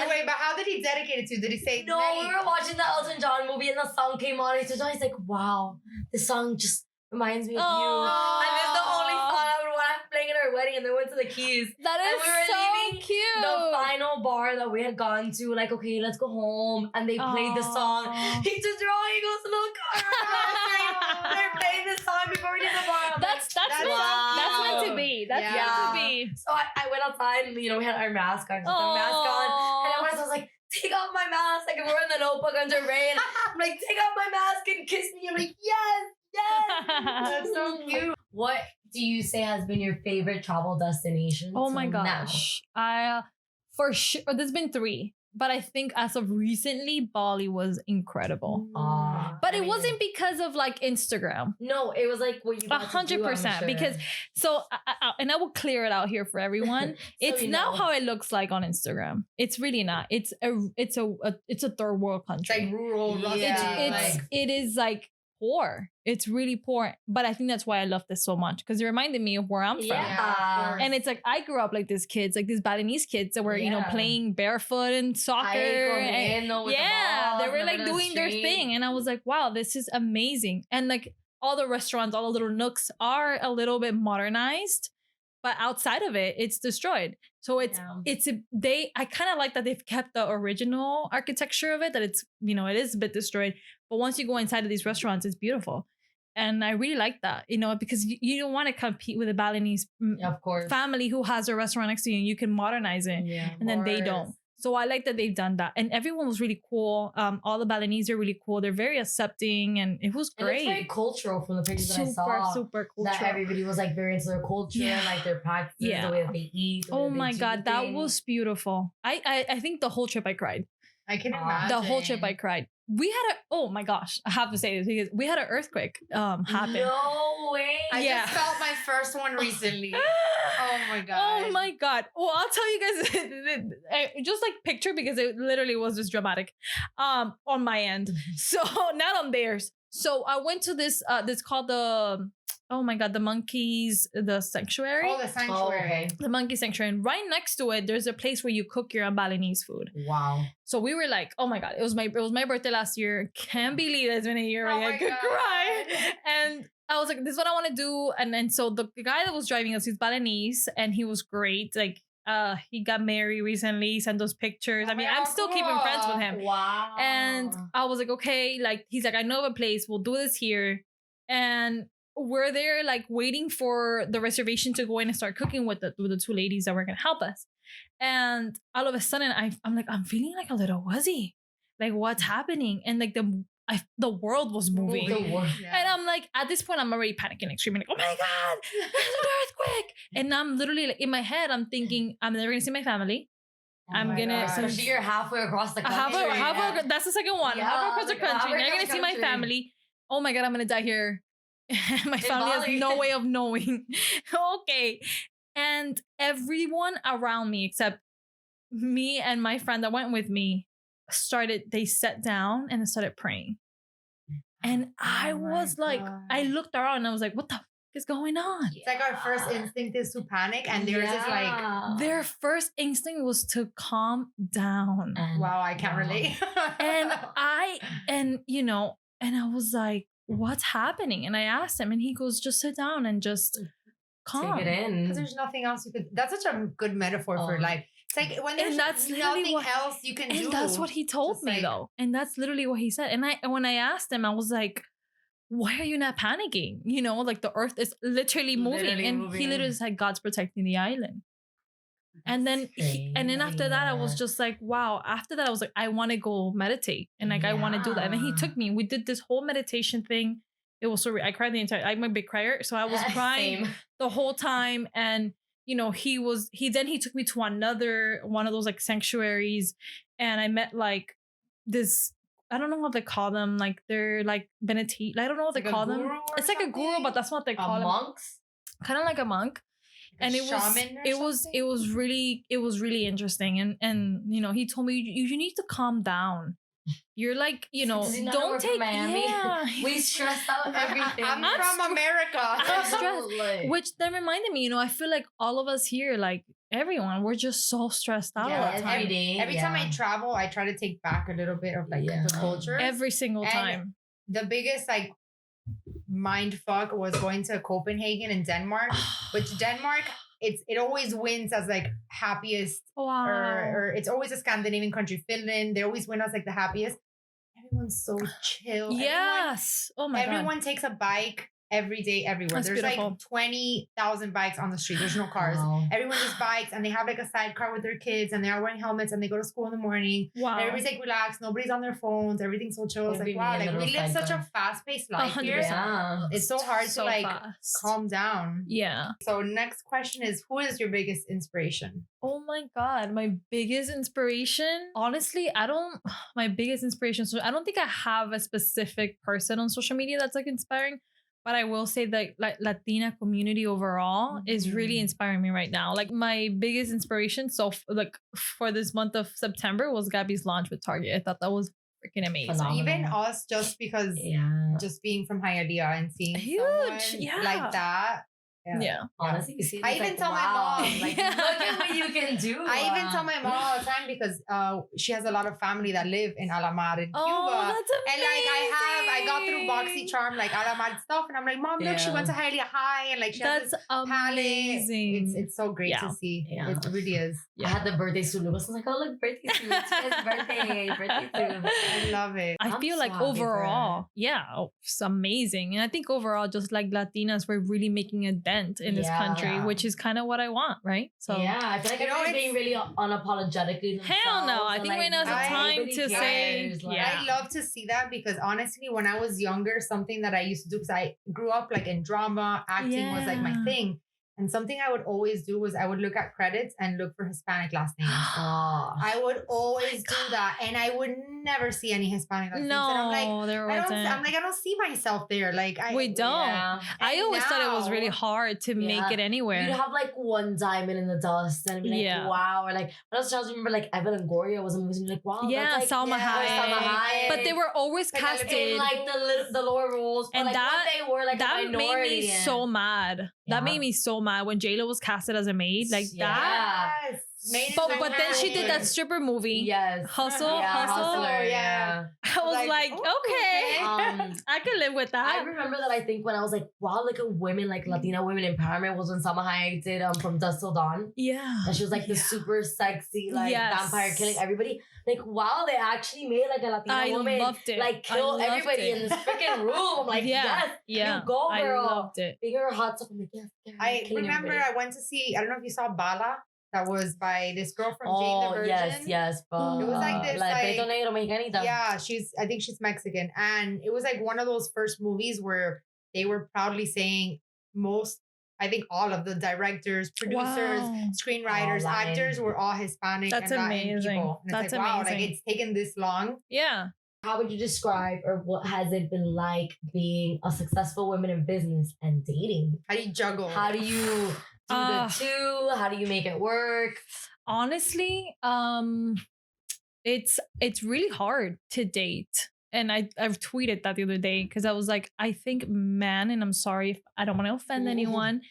wait, but how did he dedicate it to? Did he say? No, we were watching the Elton John movie, and the song came on. He's like, "Wow, this song just reminds me of you." And it's the only song I would want to play at our wedding, and then went to the keys. That is and we were so leaving cute. The final bar that we had gone to, like, okay, let's go home. And they played the song. He just drawing, he goes to the car. They're playing this song before we did the bar. That's meant to be. That's meant to be. So I went outside and, we had our mask on. Our mask on. And I was like, take off my mask. Like, we're in the Notebook under rain. I'm like, take off my mask and kiss me. I'm like, yes. That's so cute. What do you say has been your favorite travel destination? Oh my gosh. For sure, there's been 3. But I think as of recently, Bali was incredible. But it wasn't because of like Instagram. No, it was like what you got 100%. Because and I will clear it out here for everyone. It's not how it looks like on Instagram. It's really not. It's a third world country. It's like rural. It is like poor. It's really poor. But I think that's why I love this so much, because it reminded me of where I'm from. And it's like I grew up like these kids, like these Balinese kids that were, playing barefoot and soccer. They were like doing their thing. And I was like, wow, this is amazing. And like all the restaurants, all the little nooks are a little bit modernized, but outside of it, it's destroyed. So I kind of like that they've kept the original architecture of it, that it's, it is a bit destroyed. But once you go inside of these restaurants, it's beautiful. And I really like that, because you don't want to compete with a Balinese family who has a restaurant next to you and you can modernize it. And then they don't. So I like that they've done that. And everyone was really cool. All the Balinese are really cool. They're very accepting and it was great. And it's very cultural from the pictures that I saw. Super cultural. That everybody was like very into their culture and like their practices, the way that they eat. Oh my God, that was beautiful. I think the whole trip I cried. I can imagine. The whole trip I cried. We had oh my gosh, I have to say this because we had an earthquake happen. No way. I just felt my first one recently. Oh my God. Oh my God. Well, I'll tell you guys just like picture, because it literally was just dramatic on my end. So not on theirs. So I went to this called the the monkeys, the sanctuary. Oh, the sanctuary. The monkey sanctuary. And right next to it, there's a place where you cook your own Balinese food. Wow. So we were like, oh my God, it was my birthday last year. Can't believe it's been a year. I could cry. And I was like, this is what I want to do. And then so the guy that was driving us, he's Balinese and he was great. Like he got married recently, he sent those pictures. I mean, I'm still keeping friends with him. Wow. And I was like, okay, like he's like, I know of a place, we'll do this here. And we're there like waiting for the reservation to go in and start cooking with the 2 ladies that were gonna help us. And all of a sudden I'm like, I'm feeling like a little wuzzy. Like what's happening? And like the world was moving. And I'm like, at this point I'm already panicking, like screaming, like, oh my God, there's an earthquake. And I'm literally like in my head, I'm thinking, I'm never gonna see my family. I'm gonna especially you're halfway across the country. That's the second one. Halfway across the country. Never gonna see my family. Oh my God, I'm gonna die here. My family has no way of knowing. Okay. And everyone around me, except me and my friend that went with me, they sat down and started praying. And I was like, I looked around and I was like, what the fuck is going on? It's like our first instinct is to panic, and they're just like, their first instinct was to calm down. Wow, I can't relate. And I was like, what's happening? And I asked him and he goes, just sit down and just calm. Take it in. Because there's nothing else you could. That's such a good metaphor for life. It's like when there's nothing else you can do. And that's what he told me though. And that's literally what he said. And when I asked him, I was like, why are you not panicking? Like the earth is literally moving. He literally said, God's protecting the island. And then after that, I was just like, wow. After that, I was like, I want to go meditate. And like, I want to do that. And then he took me. We did this whole meditation thing. It was so I cried the entire, I'm a big crier. So I was crying the whole time. And, he took me to another one of those like sanctuaries. And I met like this, I don't know what they call them. Like they're like Benedictine. I don't know what they call them. It's like a guru, but that's what they call them. Monks? Kind of like a monk. And it was really interesting. And he told me, you need to calm down. you're like, don't take Miami. Yeah. We stress out everything. I'm from America. I'm stressed. Which then reminded me, I feel like all of us here, like everyone, we're just so stressed out all the time. Every time I travel, I try to take back a little bit of like the culture. Every single time. The biggest like mind fuck was going to Copenhagen in Denmark, which Denmark, it always wins as like happiest. Wow. Or it's always a Scandinavian country. Finland, they always win as like the happiest. Everyone's so chill. Yes. Oh my God. Everyone takes a bike every day, everywhere. There's beautiful. Like 20,000 bikes on the street. There's no cars. Wow. Everyone just bikes, and they have like a sidecar with their kids, and they are wearing helmets, and they go to school in the morning. Wow. And everybody's like relaxed. Nobody's on their phones. Everything's so chill. It's like, wow, like we live such a fast-paced life 100%. Here. Yeah. It's so hard to like calm down. Yeah. So next question is, who is your biggest inspiration? Oh my God, my biggest inspiration? Honestly, my biggest inspiration. So I don't think I have a specific person on social media that's like inspiring. But I will say that like Latina community overall is really inspiring me right now. Like my biggest inspiration for this month of September was Gabby's launch with Target. I thought that was freaking amazing. Phenomenal. Even us, just because just being from Hialeah and seeing someone like that. Yeah. Honestly, you see, I even tell my mom, like, look at what you can do. I even tell my mom all the time because she has a lot of family that live in Alamar in Cuba. Oh, that's amazing. And like I got through BoxyCharm like Alamar stuff, and I'm like, Mom, look, she went to Hialeah High, and like she has this amazing. It's so great to see. Yeah. It really is. I had the birthday suit. I was like, oh look, birthday suit. It's his birthday suit. I love it. I feel like overall, it's amazing. And I think overall, just like Latinas, we're really making a dent in this country, which is kind of what I want, right? So I feel like everyone's being really unapologetically themselves. Hell no, I think right now is the time to say. I love to see that because honestly, when I was younger, something that I used to do, because I grew up like in drama, acting was like my thing. And something I would always do was I would look at credits and look for Hispanic last names. I would always do that. And I would never see any Hispanic last names. And I'm like, there wasn't. I don't see myself there. Like we don't. Yeah. I always thought it was really hard to make it anywhere. You'd have like one diamond in the dust and be like, wow. Or like, when I was child, remember like Evan Longoria was a movie, like, wow. Yeah, like, Salma Hayek. But they were always casted in like the lower roles. And like, that, they were like that made me so mad. That made me so mad when J-Lo was casted as a maid, like that. But then she did that stripper movie. Yes. Hustler. Yeah. I was like, okay. I can live with that. I remember that. I think when I was like, wow, like a women, like Latina women empowerment was when Salma Hayek did From Dusk Till Dawn. Yeah. And she was like the super sexy, like vampire killing everybody. Like, wow, they actually made like a Latina woman loved it. Like kill everybody in this freaking room. Like, yes, you go, girl. I loved it. Being her hot stuff. I'm like, yes. I remember I went to see, I don't know if you saw Bala. That was by this girl from Jane the Virgin. Yes. But, it was like this, Peito Negro Mexicanita. Yeah, I think she's Mexican. And it was like one of those first movies where they were proudly saying I think all of the directors, producers, screenwriters, actors were all Hispanic and Latin people. And it's like, wow, like it's taken this long. Yeah. How would you describe, or what has it been like being a successful woman in business and dating? How do you juggle? How do you do the two? How do you make it work? Honestly, it's really hard to date. And I've tweeted that the other day because I was like, I think men, and I'm sorry if I don't want to offend anyone,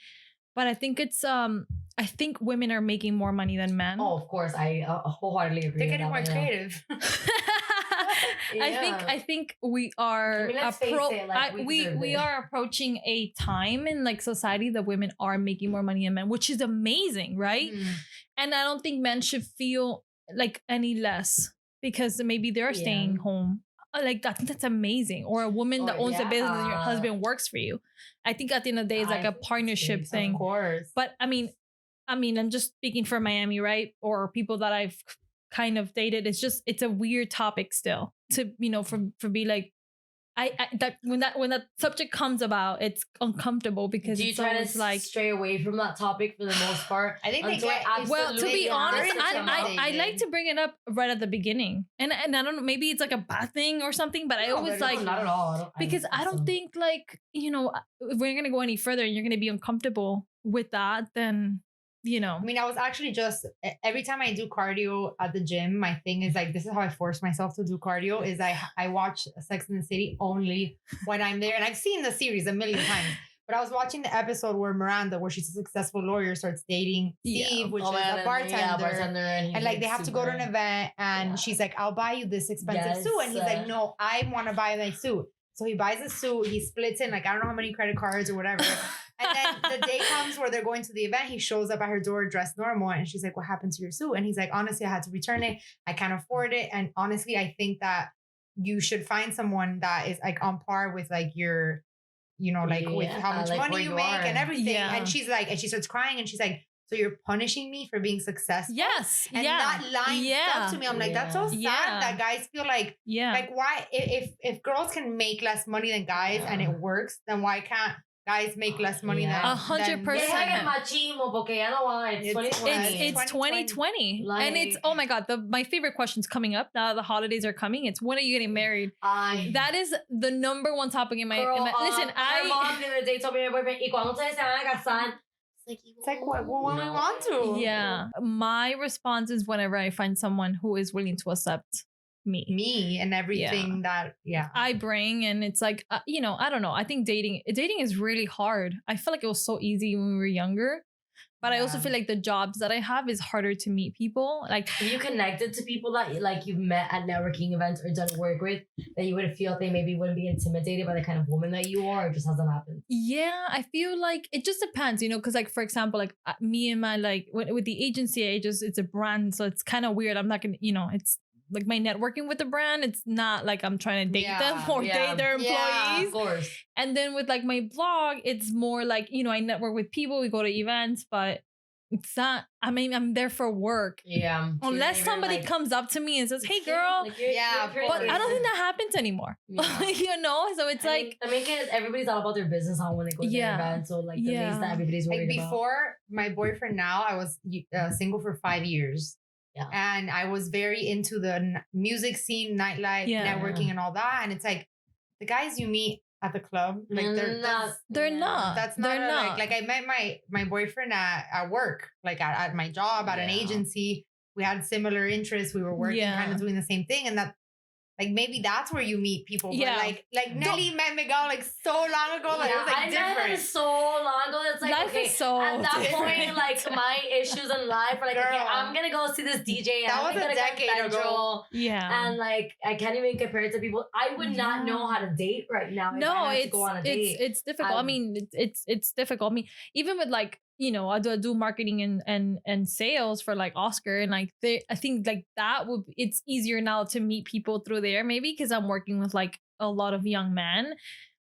but I think it's I think women are making more money than men. Oh, of course, I wholeheartedly agree. They're getting more creative. I think we are we are approaching a time in like society that women are making more money than men, which is amazing, right? And I don't think men should feel like any less because maybe they're staying home. Like that's amazing. Or a woman that owns a business and your husband works for you. I think at the end of the day it's like a partnership thing. Of course. But I mean I'm just speaking for Miami, right? Or people that I've kind of dated. It's a weird topic still to for be like when that subject comes about, it's uncomfortable because you try to like stray away from that topic for the most part. I think they get well. To be honest, I like to bring it up right at the beginning, and I don't know, maybe it's like a bad thing or something, but I always like not at all. Because I don't think like if we're gonna go any further and you're gonna be uncomfortable with that, then I mean, I was actually just, every time I do cardio at the gym, my thing is like, this is how I force myself to do cardio, is I watch Sex and the City only when I'm there. And I've seen the series a million times. But I was watching the episode where Miranda, where she's a successful lawyer, starts dating Steve, which is a bartender. And like they have to go to an event and she's like, I'll buy you this expensive suit. And he's like, no, I want to buy my suit. So he buys a suit, he splits in like, I don't know how many credit cards or whatever. And then the day comes where they're going to the event. He shows up at her door dressed normal. And she's like, what happened to your suit? And he's like, honestly, I had to return it. I can't afford it. And honestly, I think that you should find someone that is like on par with like your, like with how much money you make and everything. Yeah. And she's like, and she starts crying and she's like, so you're punishing me for being successful? Yes. And not lying stuff to me. I'm like, that's so sad that guys feel like, like why, if girls can make less money than guys and it works, then why can't guys make less money than 100%. It's 2020. Like, and it's, oh my God, my favorite question's coming up now that the holidays are coming. It's, when are you getting married? That is the number one topic in my listen, my mom the other day told me my boyfriend, ¿y cuándo ustedes se van a casar? It's like what we want to. Yeah. My response is whenever I find someone who is willing to accept me and everything that I bring. And it's like, I don't know. I think dating is really hard. I feel like it was so easy when we were younger. But I also feel like the jobs that I have is harder to meet people. Like, have you connected to people that like you've met at networking events or done work with that you would feel they maybe wouldn't be intimidated by the kind of woman that you are, or it just hasn't happened? Yeah, I feel like it just depends, because like, for example, like me and my like with the agency, it's a brand, so it's kind of weird. I'm not gonna, it's like my networking with the brand, it's not like I'm trying to date them or date their employees. Yeah, of course. And then with like my blog, it's more like, I network with people, we go to events, but it's not, I mean, I'm there for work. Yeah. Unless somebody comes up to me and says, hey girl. Like but I don't think that happens anymore. Yeah. So it's everybody's all about their business on when they go to their events. So like the things that everybody's worried about. Before my boyfriend now, I was single for 5 years. Yeah. And I was very into the music scene, nightlife, networking and all that. And it's like the guys you meet at the club, like they're not. That's not like I met my boyfriend at work, like at my job, at an agency. We had similar interests. We were working kind of doing the same thing. And that, like, maybe that's where you meet people. But like Nelly met Miguel like so long ago. Like, it was like different. I met so long ago. It's like, life is so at that different. point, like my issues in life are like, okay, I'm gonna go see this DJ. That was a decade ago. Yeah. And like, I can't even compare it to people. I would not know how to date right now. No, it's difficult. I mean, it's difficult. I mean, even with like, I do marketing and sales for like Oscar, and like I think like it's easier now to meet people through there, maybe because I'm working with like a lot of young men.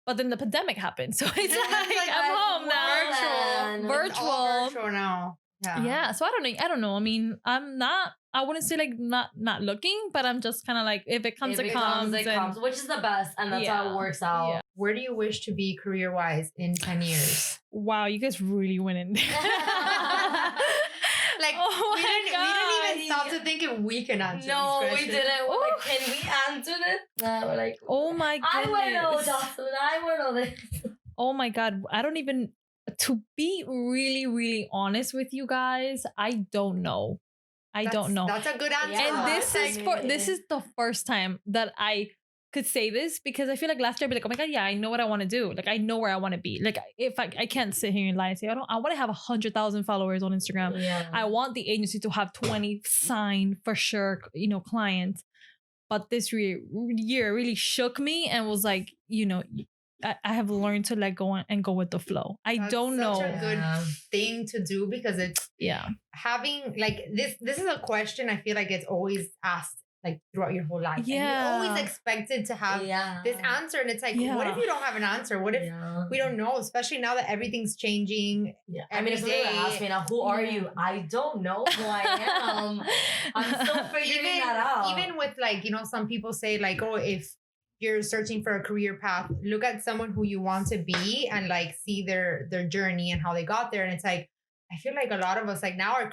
But then the pandemic happened, so it's like I'm home now, virtual now. Yeah. So I don't know. I mean, I wouldn't say like not looking, but I'm just kind of like, if it comes, it comes, which is the best, and that's how it works out. Yeah. Where do you wish to be career-wise in 10 years? Wow, you guys really went in there. Like, we didn't even stop to think if we can answer these questions. We didn't. We're like, can we answer this? We're like, oh my goodness. I want to know, Jocelyn. I want to know this. Oh my God. I don't even, to be really, really honest with you guys, I don't know. I don't know. That's a good answer. And this is the first time that I could say this, because I feel like last year I'd be like, oh my God, yeah, I know what I want to do. Like, I know where I want to be. Like, if I can't sit here and lie and say, I want to have 100,000 followers on Instagram. Yeah. I want the agency to have 20 signed for sure, clients. But this year really shook me and was like, I have learned to let go and go with the flow. I don't know. That's such a good thing to do, because it's having like this is a question I feel like it's always asked like throughout your whole life. Yeah. And you're always expected to have this answer. And it's like, what if you don't have an answer? What if we don't know? Especially now that everything's changing. Yeah. I mean, if someone ask me now, who are you? I don't know who I am. I'm still figuring that out. Even with like, some people say like, oh, if you're searching for a career path, look at someone who you want to be and like see their journey and how they got there. And it's like, I feel like a lot of us like now are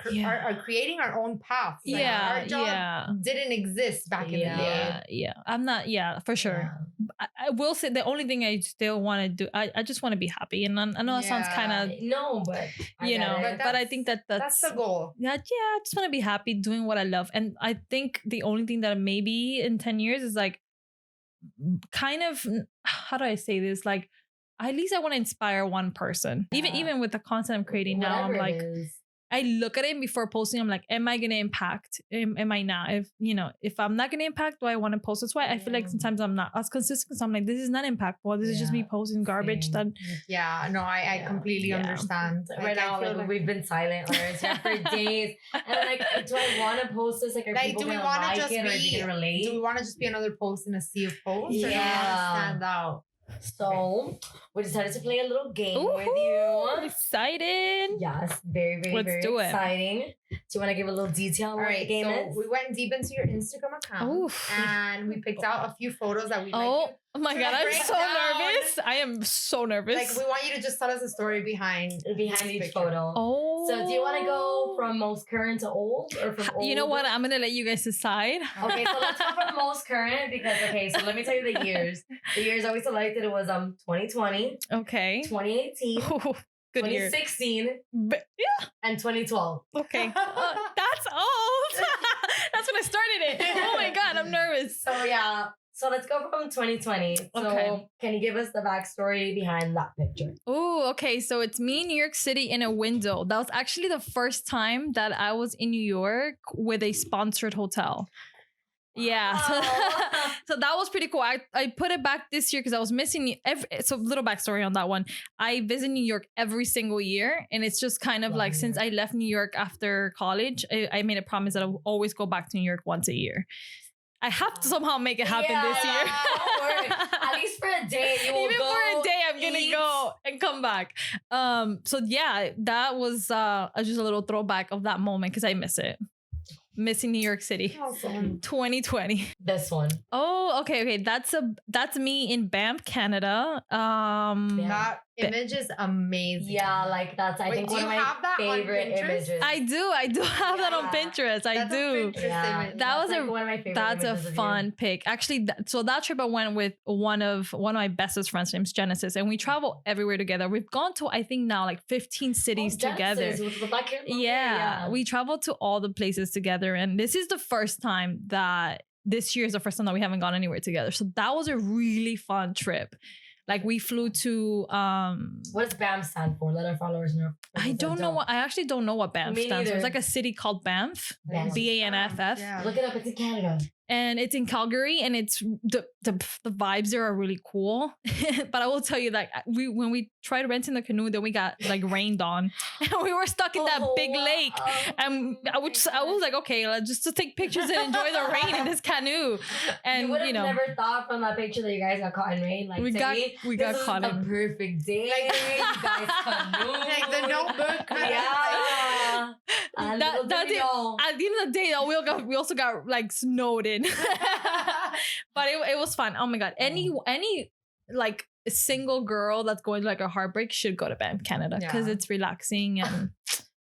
creating our own paths. Like, our job didn't exist back in the day. Yeah. I'm not. Yeah, for sure. I will say the only thing I still want to do. I just want to be happy, and I know that sounds kind of but but I think that's the goal. Yeah, I just want to be happy doing what I love, and I think the only thing that maybe in 10 years is like kind of, how do I say this, like at least I want to inspire one person. Even with the content I'm creating now, I'm like, I look at it before posting. I'm like, am I going to impact? Am I not? If I'm not going to impact, do I want to post? That's why I feel like sometimes I'm not as consistent. So I'm like, this is not impactful. This is just me posting garbage. I completely understand. Right now, like we've been silent on our Instagram for days. And like, do I want to post this? Like, are people do we want to just relate? Do we want to just be another post in a sea of posts? Yeah. Or do we want to stand out? So we decided to play a little game with you. I'm excited. Yes, very, very, very exciting. Do you want to give a little detail on what the game is? We went deep into your Instagram account and we picked out a few photos that we like. Oh my God, I'm so nervous. I am so nervous. Like, we want you to just tell us the story behind each photo. So do you want to go from most current to old, or from old? You know what? I'm going to let you guys decide. Okay, so let's go from most current because, so let me tell you the years. The years that we selected was 2020. Okay. 2018. Good 2016 year. And 2012. Okay. That's old. That's when I started it. Oh my God, I'm nervous. So let's go from 2020. So can you give us the backstory behind that picture? Oh, okay. So it's me in New York City in a window. That was actually the first time that I was in New York with a sponsored hotel. Yeah. So that was pretty cool. I put it back this year because I was missing so little backstory on that one. I visit New York every single year. And it's just kind of like, since I left New York after college, I made a promise that I will always go back to New York once a year. I have to somehow make it happen this year. Don't worry. At least for a day, you will Even go. for a day, I'm gonna go and come back. So yeah, that was just a little throwback of that moment because I miss it. Missing New York City. Awesome. 2020. This one. Oh, okay. That's me in Banff, Canada. That image is amazing. Yeah, like that's I think one of my favorite images. I do have that on Pinterest. I do. That was one of my favorite. That's a fun pic. Actually, so that trip I went with one of my bestest friends. Her name's Genesis, and we travel everywhere together. We've gone to I think now like 15 cities together. Yeah, we traveled to all the places together, and this is the first time that this year is the first time that we haven't gone anywhere together. So that was a really fun trip. Like we flew to what does BAMF stand for? Let our followers know. I actually don't know what BAMF stands for. It's like a city called Banff. BANFF. Yeah. Look it up, it's in Canada. And it's in Calgary, and it's the vibes there are really cool. But I will tell you that when we tried renting the canoe, then we got like rained on, and we were stuck in that big lake. And I was like, okay, let's just to take pictures and enjoy the rain in this canoe. And you would have never thought from that picture that you guys got caught in rain. Like we got caught in a perfect day. Like you guys canoe, like the Notebook. Yeah. At the end of the day, we also got like snowed in. But it was fun. Oh my God. Any like single girl that's going to like a heartbreak should go to Banff, Canada, because it's relaxing and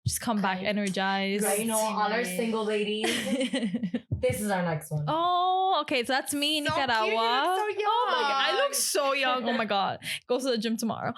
just come back energized. Right, all our single ladies. This is our next one. Oh, okay. So that's me in Nicaragua. Cute. So young. Oh my God. I look so young. Oh my God. Go to the gym tomorrow.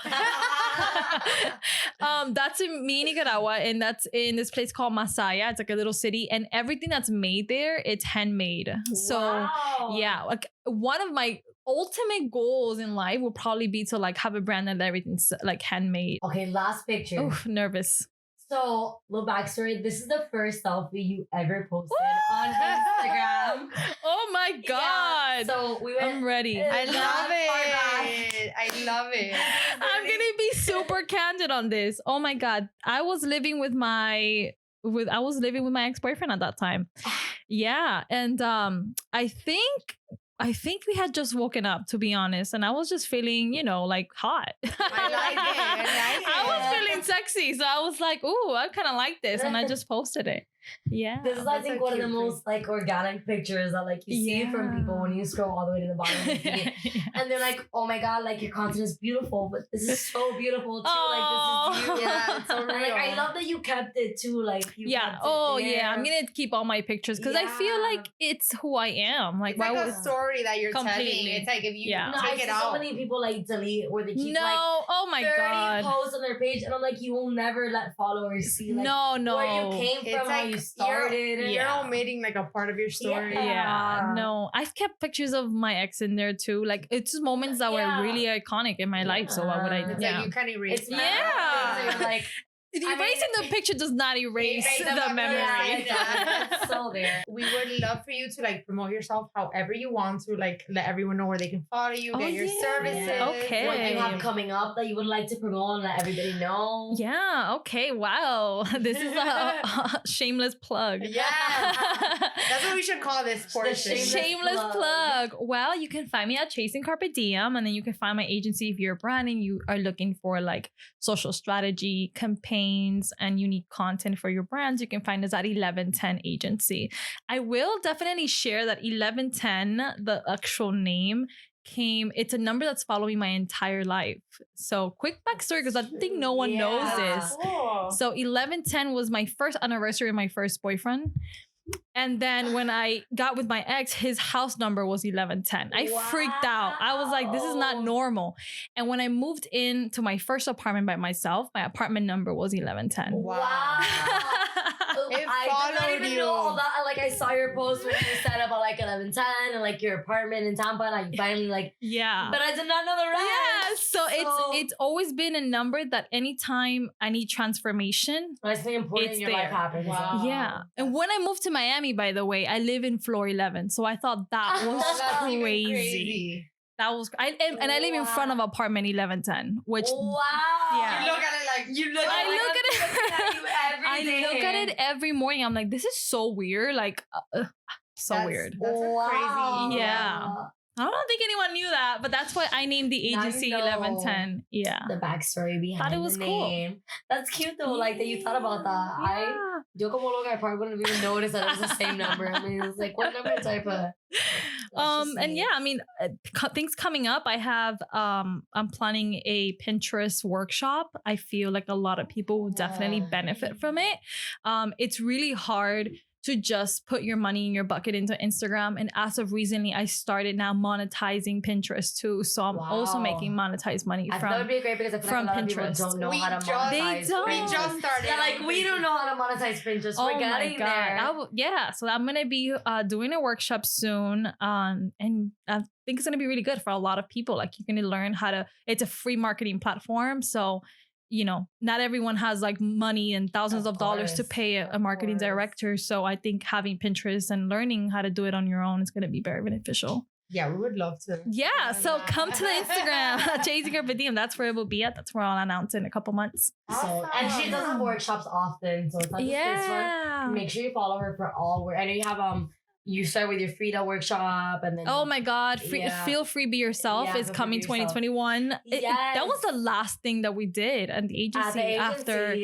That's in me in Nicaragua, and that's in this place called Masaya. It's like a little city, and everything that's made there, it's handmade. So yeah, like one of my ultimate goals in life would probably be to like have a brand that everything's like handmade. Okay, last picture. Oh, nervous. So, little backstory. This is the first selfie you ever posted on Instagram. Oh my God. Yeah, so we went. I'm ready. I love it. I love it. I'm going to be super candid on this. Oh my God. I was living with my ex-boyfriend at that time. Yeah. And I think we had just woken up, to be honest, and I was just feeling, like hot. I like it. I was feeling sexy, so I was like, "Ooh, I kind of like this," and I just posted it. Yeah. This is, I think, one of the most like organic pictures that like you see from people when you scroll all the way to the bottom of the feed. And they're like, oh my God, like your content is beautiful, but this is so beautiful too. Like this is you. Yeah, it's so real. Like I love that you kept it too. Like you kept it there. I'm gonna keep all my pictures because I feel like it's who I am. Like, it's like a story that you're telling. It's like if you take it out. So many people like delete or they keep like oh my 30 God, posts on their page, and I'm like, you will never let followers see like no where you came from, it's how like you started. You're omitting like a part of your story. No, I've kept pictures of my ex in there too. Like it's just moments that were really iconic in my life. So why would I? It's like you kind of erase. Like. Erasing the picture does not erase the memory. It's so there. We would love for you to like promote yourself however you want to, like let everyone know where they can follow you, get your services. Okay. What you have coming up that you would like to promote and let everybody know. Yeah. Okay. Wow. This is a shameless plug. Yeah. That's what we should call this portion. Shameless plug. Well, you can find me at Chasing Carpe Diem, and then you can find my agency if you're branding. You are looking for like social strategy, campaigns, and unique content for your brands. You can find us at 1110 Agency. I will definitely share that 1110, the actual name, it's a number that's following my entire life. So quick backstory, because I think no one knows this. Cool. So 1110 was my first anniversary of my first boyfriend. And then when I got with my ex, his house number was 1110. I freaked out. I was like, this is not normal. And when I moved into my first apartment by myself, my apartment number was 1110. Wow. I did not even know all that. Like I saw your post when you said about like 1110 and like your apartment in Tampa, and I finally like but I did not know the rest. Yeah, so it's always been a number that anytime I need transformation, it's important in your life happens. Wow. Yeah. And when I moved to Miami, by the way, I live in floor 11, so I thought that was crazy. That was I live in front of apartment 1110, which you look at it like I look at it every morning. I'm like, this is so weird. Like, weird. That's crazy. Yeah. I don't think anyone knew that, but that's why I named the agency 1110. Yeah. The backstory behind thought it was the cool. name. That's cute though, like that you thought about that. Yo como loca, I probably wouldn't have even noticed that it was the same number. I mean, it was like, what number did I put? And yeah, I mean, things coming up. I have, I'm planning a Pinterest workshop. I feel like a lot of people will definitely benefit from it. It's really hard to just put your money in your bucket into Instagram. And as of recently, I started now monetizing Pinterest too. So I'm also making monetized money from Pinterest. That would be great because I feel like a lot of people don't know how to monetize. They don't. We just started. Yeah, like we don't know how to monetize Pinterest. We're getting there. So I'm going to be doing a workshop soon. And I think it's going to be really good for a lot of people. Like you're going to learn it's a free marketing platform. So not everyone has like money and thousands of dollars to pay a marketing director. So I think having Pinterest and learning how to do it on your own is going to be very beneficial. Yeah, we would love to. Yeah, so come to the Instagram, Chasing Carpe Diem. That's where it will be at. That's where I'll announce in a couple months. So, and she does have workshops often, so it's not just this one. Make sure you follow her for all. I know you have you start with your Frida workshop, and then oh my God, feel free, be yourself is coming 2021. That was the last thing that we did at the agency, after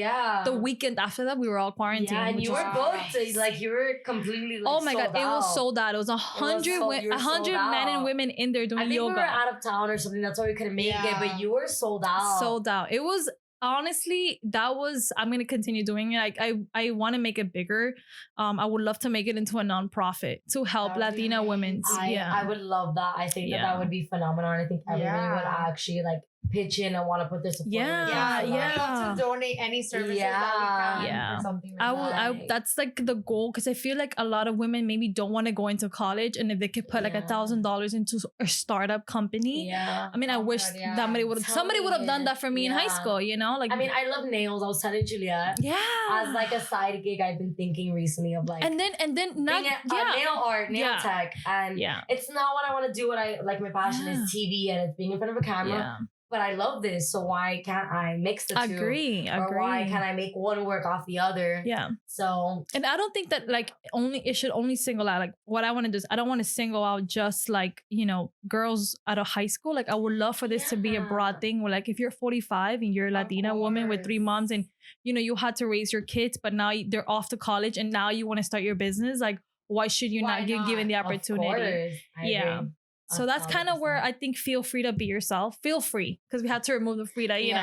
the weekend after that we were all quarantined. Yeah, and you were booked, like you were completely. Like, oh my God, it was sold out. It was 100 men and women in there doing yoga. We were out of town or something. That's why we couldn't make it, but you were sold out. Sold out. It was. Honestly, I'm going to continue doing it. I want to make it bigger. I would love to make it into a nonprofit to help Latina women. I would love that. I think that would be phenomenal. I think everybody would actually like pitch in and want to put their support in. We'd love to donate any services that we can for something like that. That's like the goal, because I feel like a lot of women maybe don't want to go into college, and if they could put like $1,000 into a startup company, I mean, I wish somebody would have done that for me in high school, like, I mean, I love nails. I was telling Juliet, as like a side gig I've been thinking recently of like, and then not nail art, nail tech, and it's not what I want to do. What I like, my passion is TV and it's being in front of a camera. but I love this, so why can't I mix the two? Agree. Or why can't I make one work off the other? Yeah. So, and I don't think that like it should only single out. Like what I want to do is I don't want to single out just like, you know, girls out of high school. Like I would love for this to be a broad thing where like if you're 45 and you're a Latina woman with 3 moms and, you know, you had to raise your kids, but now they're off to college and now you want to start your business. Like, why should you not get given the opportunity? Yeah. Agree. So that's kind of where I think feel free to be yourself. Feel free, because we had to remove the Frida, you know.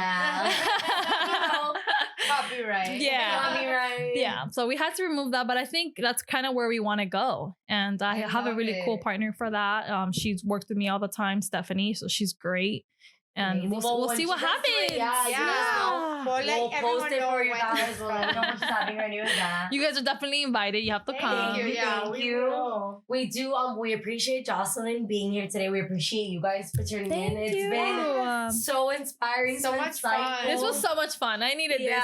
Copyright. Yeah. Copyright. Yeah. So we had to remove that, but I think that's kind of where we want to go. And I have a really cool partner for that. She's worked with me all the time, Stephanie. So she's great. And we'll see what happens. We'll post it for you guys. We'll let you know what's happening right now with that. You guys are definitely invited. You have to come. Thank you. Yeah, thank you. We do. We appreciate Jocelyn being here today. We appreciate you guys for tuning in. It's been so inspiring, so much fun. This was so much fun. I needed this.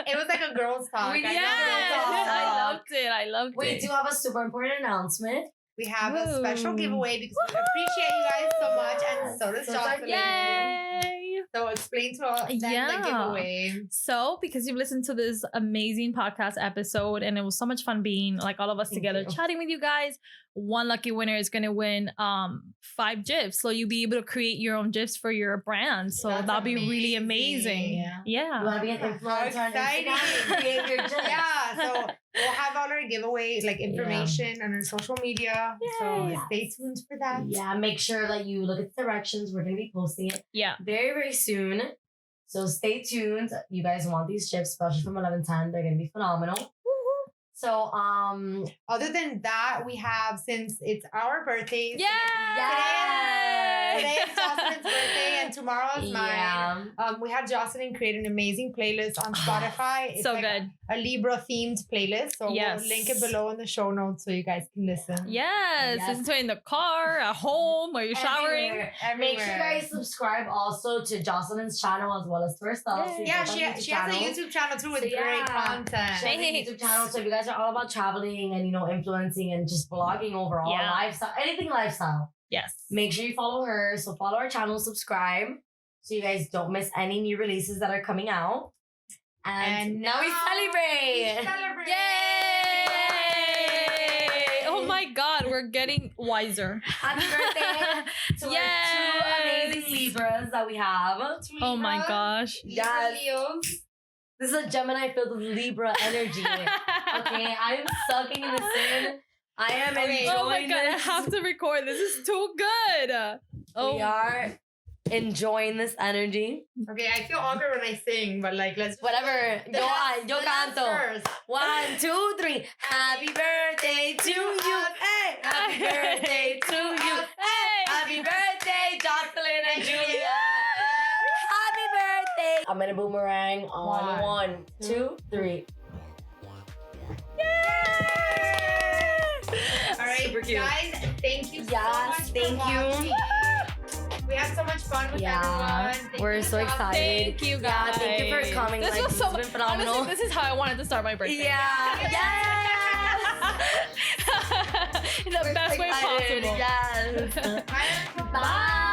It was like a girls' talk. I loved it. We do have a super important announcement. We have a special giveaway because we appreciate you guys so much, and so does Jocelyn. Yay! So explain to us the giveaway. So, because you've listened to this amazing podcast episode, and it was so much fun being like all of us together chatting with you guys. One lucky winner is going to win 5 GIFs. So you'll be able to create your own GIFs for your brand. So that'll be really amazing. Yeah. You want to be an influencer on Instagram? Create your GIFs. Yeah. So we'll have all our giveaway like information on our social media. So stay tuned for that. Yeah. Make sure that you look at the directions. We're going to be posting it very, very soon. So stay tuned. You guys want these GIFs, especially from 11:10. They're going to be phenomenal. So, other than that, we have, since it's our birthdays. Today is Jocelyn's birthday and tomorrow is mine. We had Jocelyn create an amazing playlist on Spotify. It's so like good. A Libra themed playlist. So we'll link it below in the show notes so you guys can listen. Listen to it in the car, at home, while you're showering. Everywhere. Make sure you guys subscribe also to Jocelyn's channel as well as to herself. Yeah, she has a YouTube channel too with great content. She has a YouTube channel, so if you guys are all about traveling and, you know, influencing and just vlogging overall, lifestyle, anything lifestyle. Yes. Make sure you follow her. So follow our channel, subscribe, so you guys don't miss any new releases that are coming out. And now we celebrate! Yay! Oh my God, we're getting wiser. Happy birthday to our 2 amazing Libras that we have. Oh my gosh. Yes. This is a Gemini filled with Libra energy. Okay, I'm sucking in the sin. I am enjoying Oh my God, this. I have to record. This is too good. We are enjoying this energy. Okay, I feel awkward when I sing, but like, let's... Whatever. Yo canto. First. 1, 2, 3. Happy birthday to you. Hey. Happy birthday to you. Hey. Happy birthday, Jocelyn and Julia. Happy birthday. I'm gonna boomerang on 1, 2, 3. All right, guys, thank you so much thank for watching. We had so much fun with everyone. We're so excited. Thank you guys. Thank you for coming. This was so been phenomenal. Honestly, this is how I wanted to start my birthday. Yes. In the best way possible. Yes. Bye.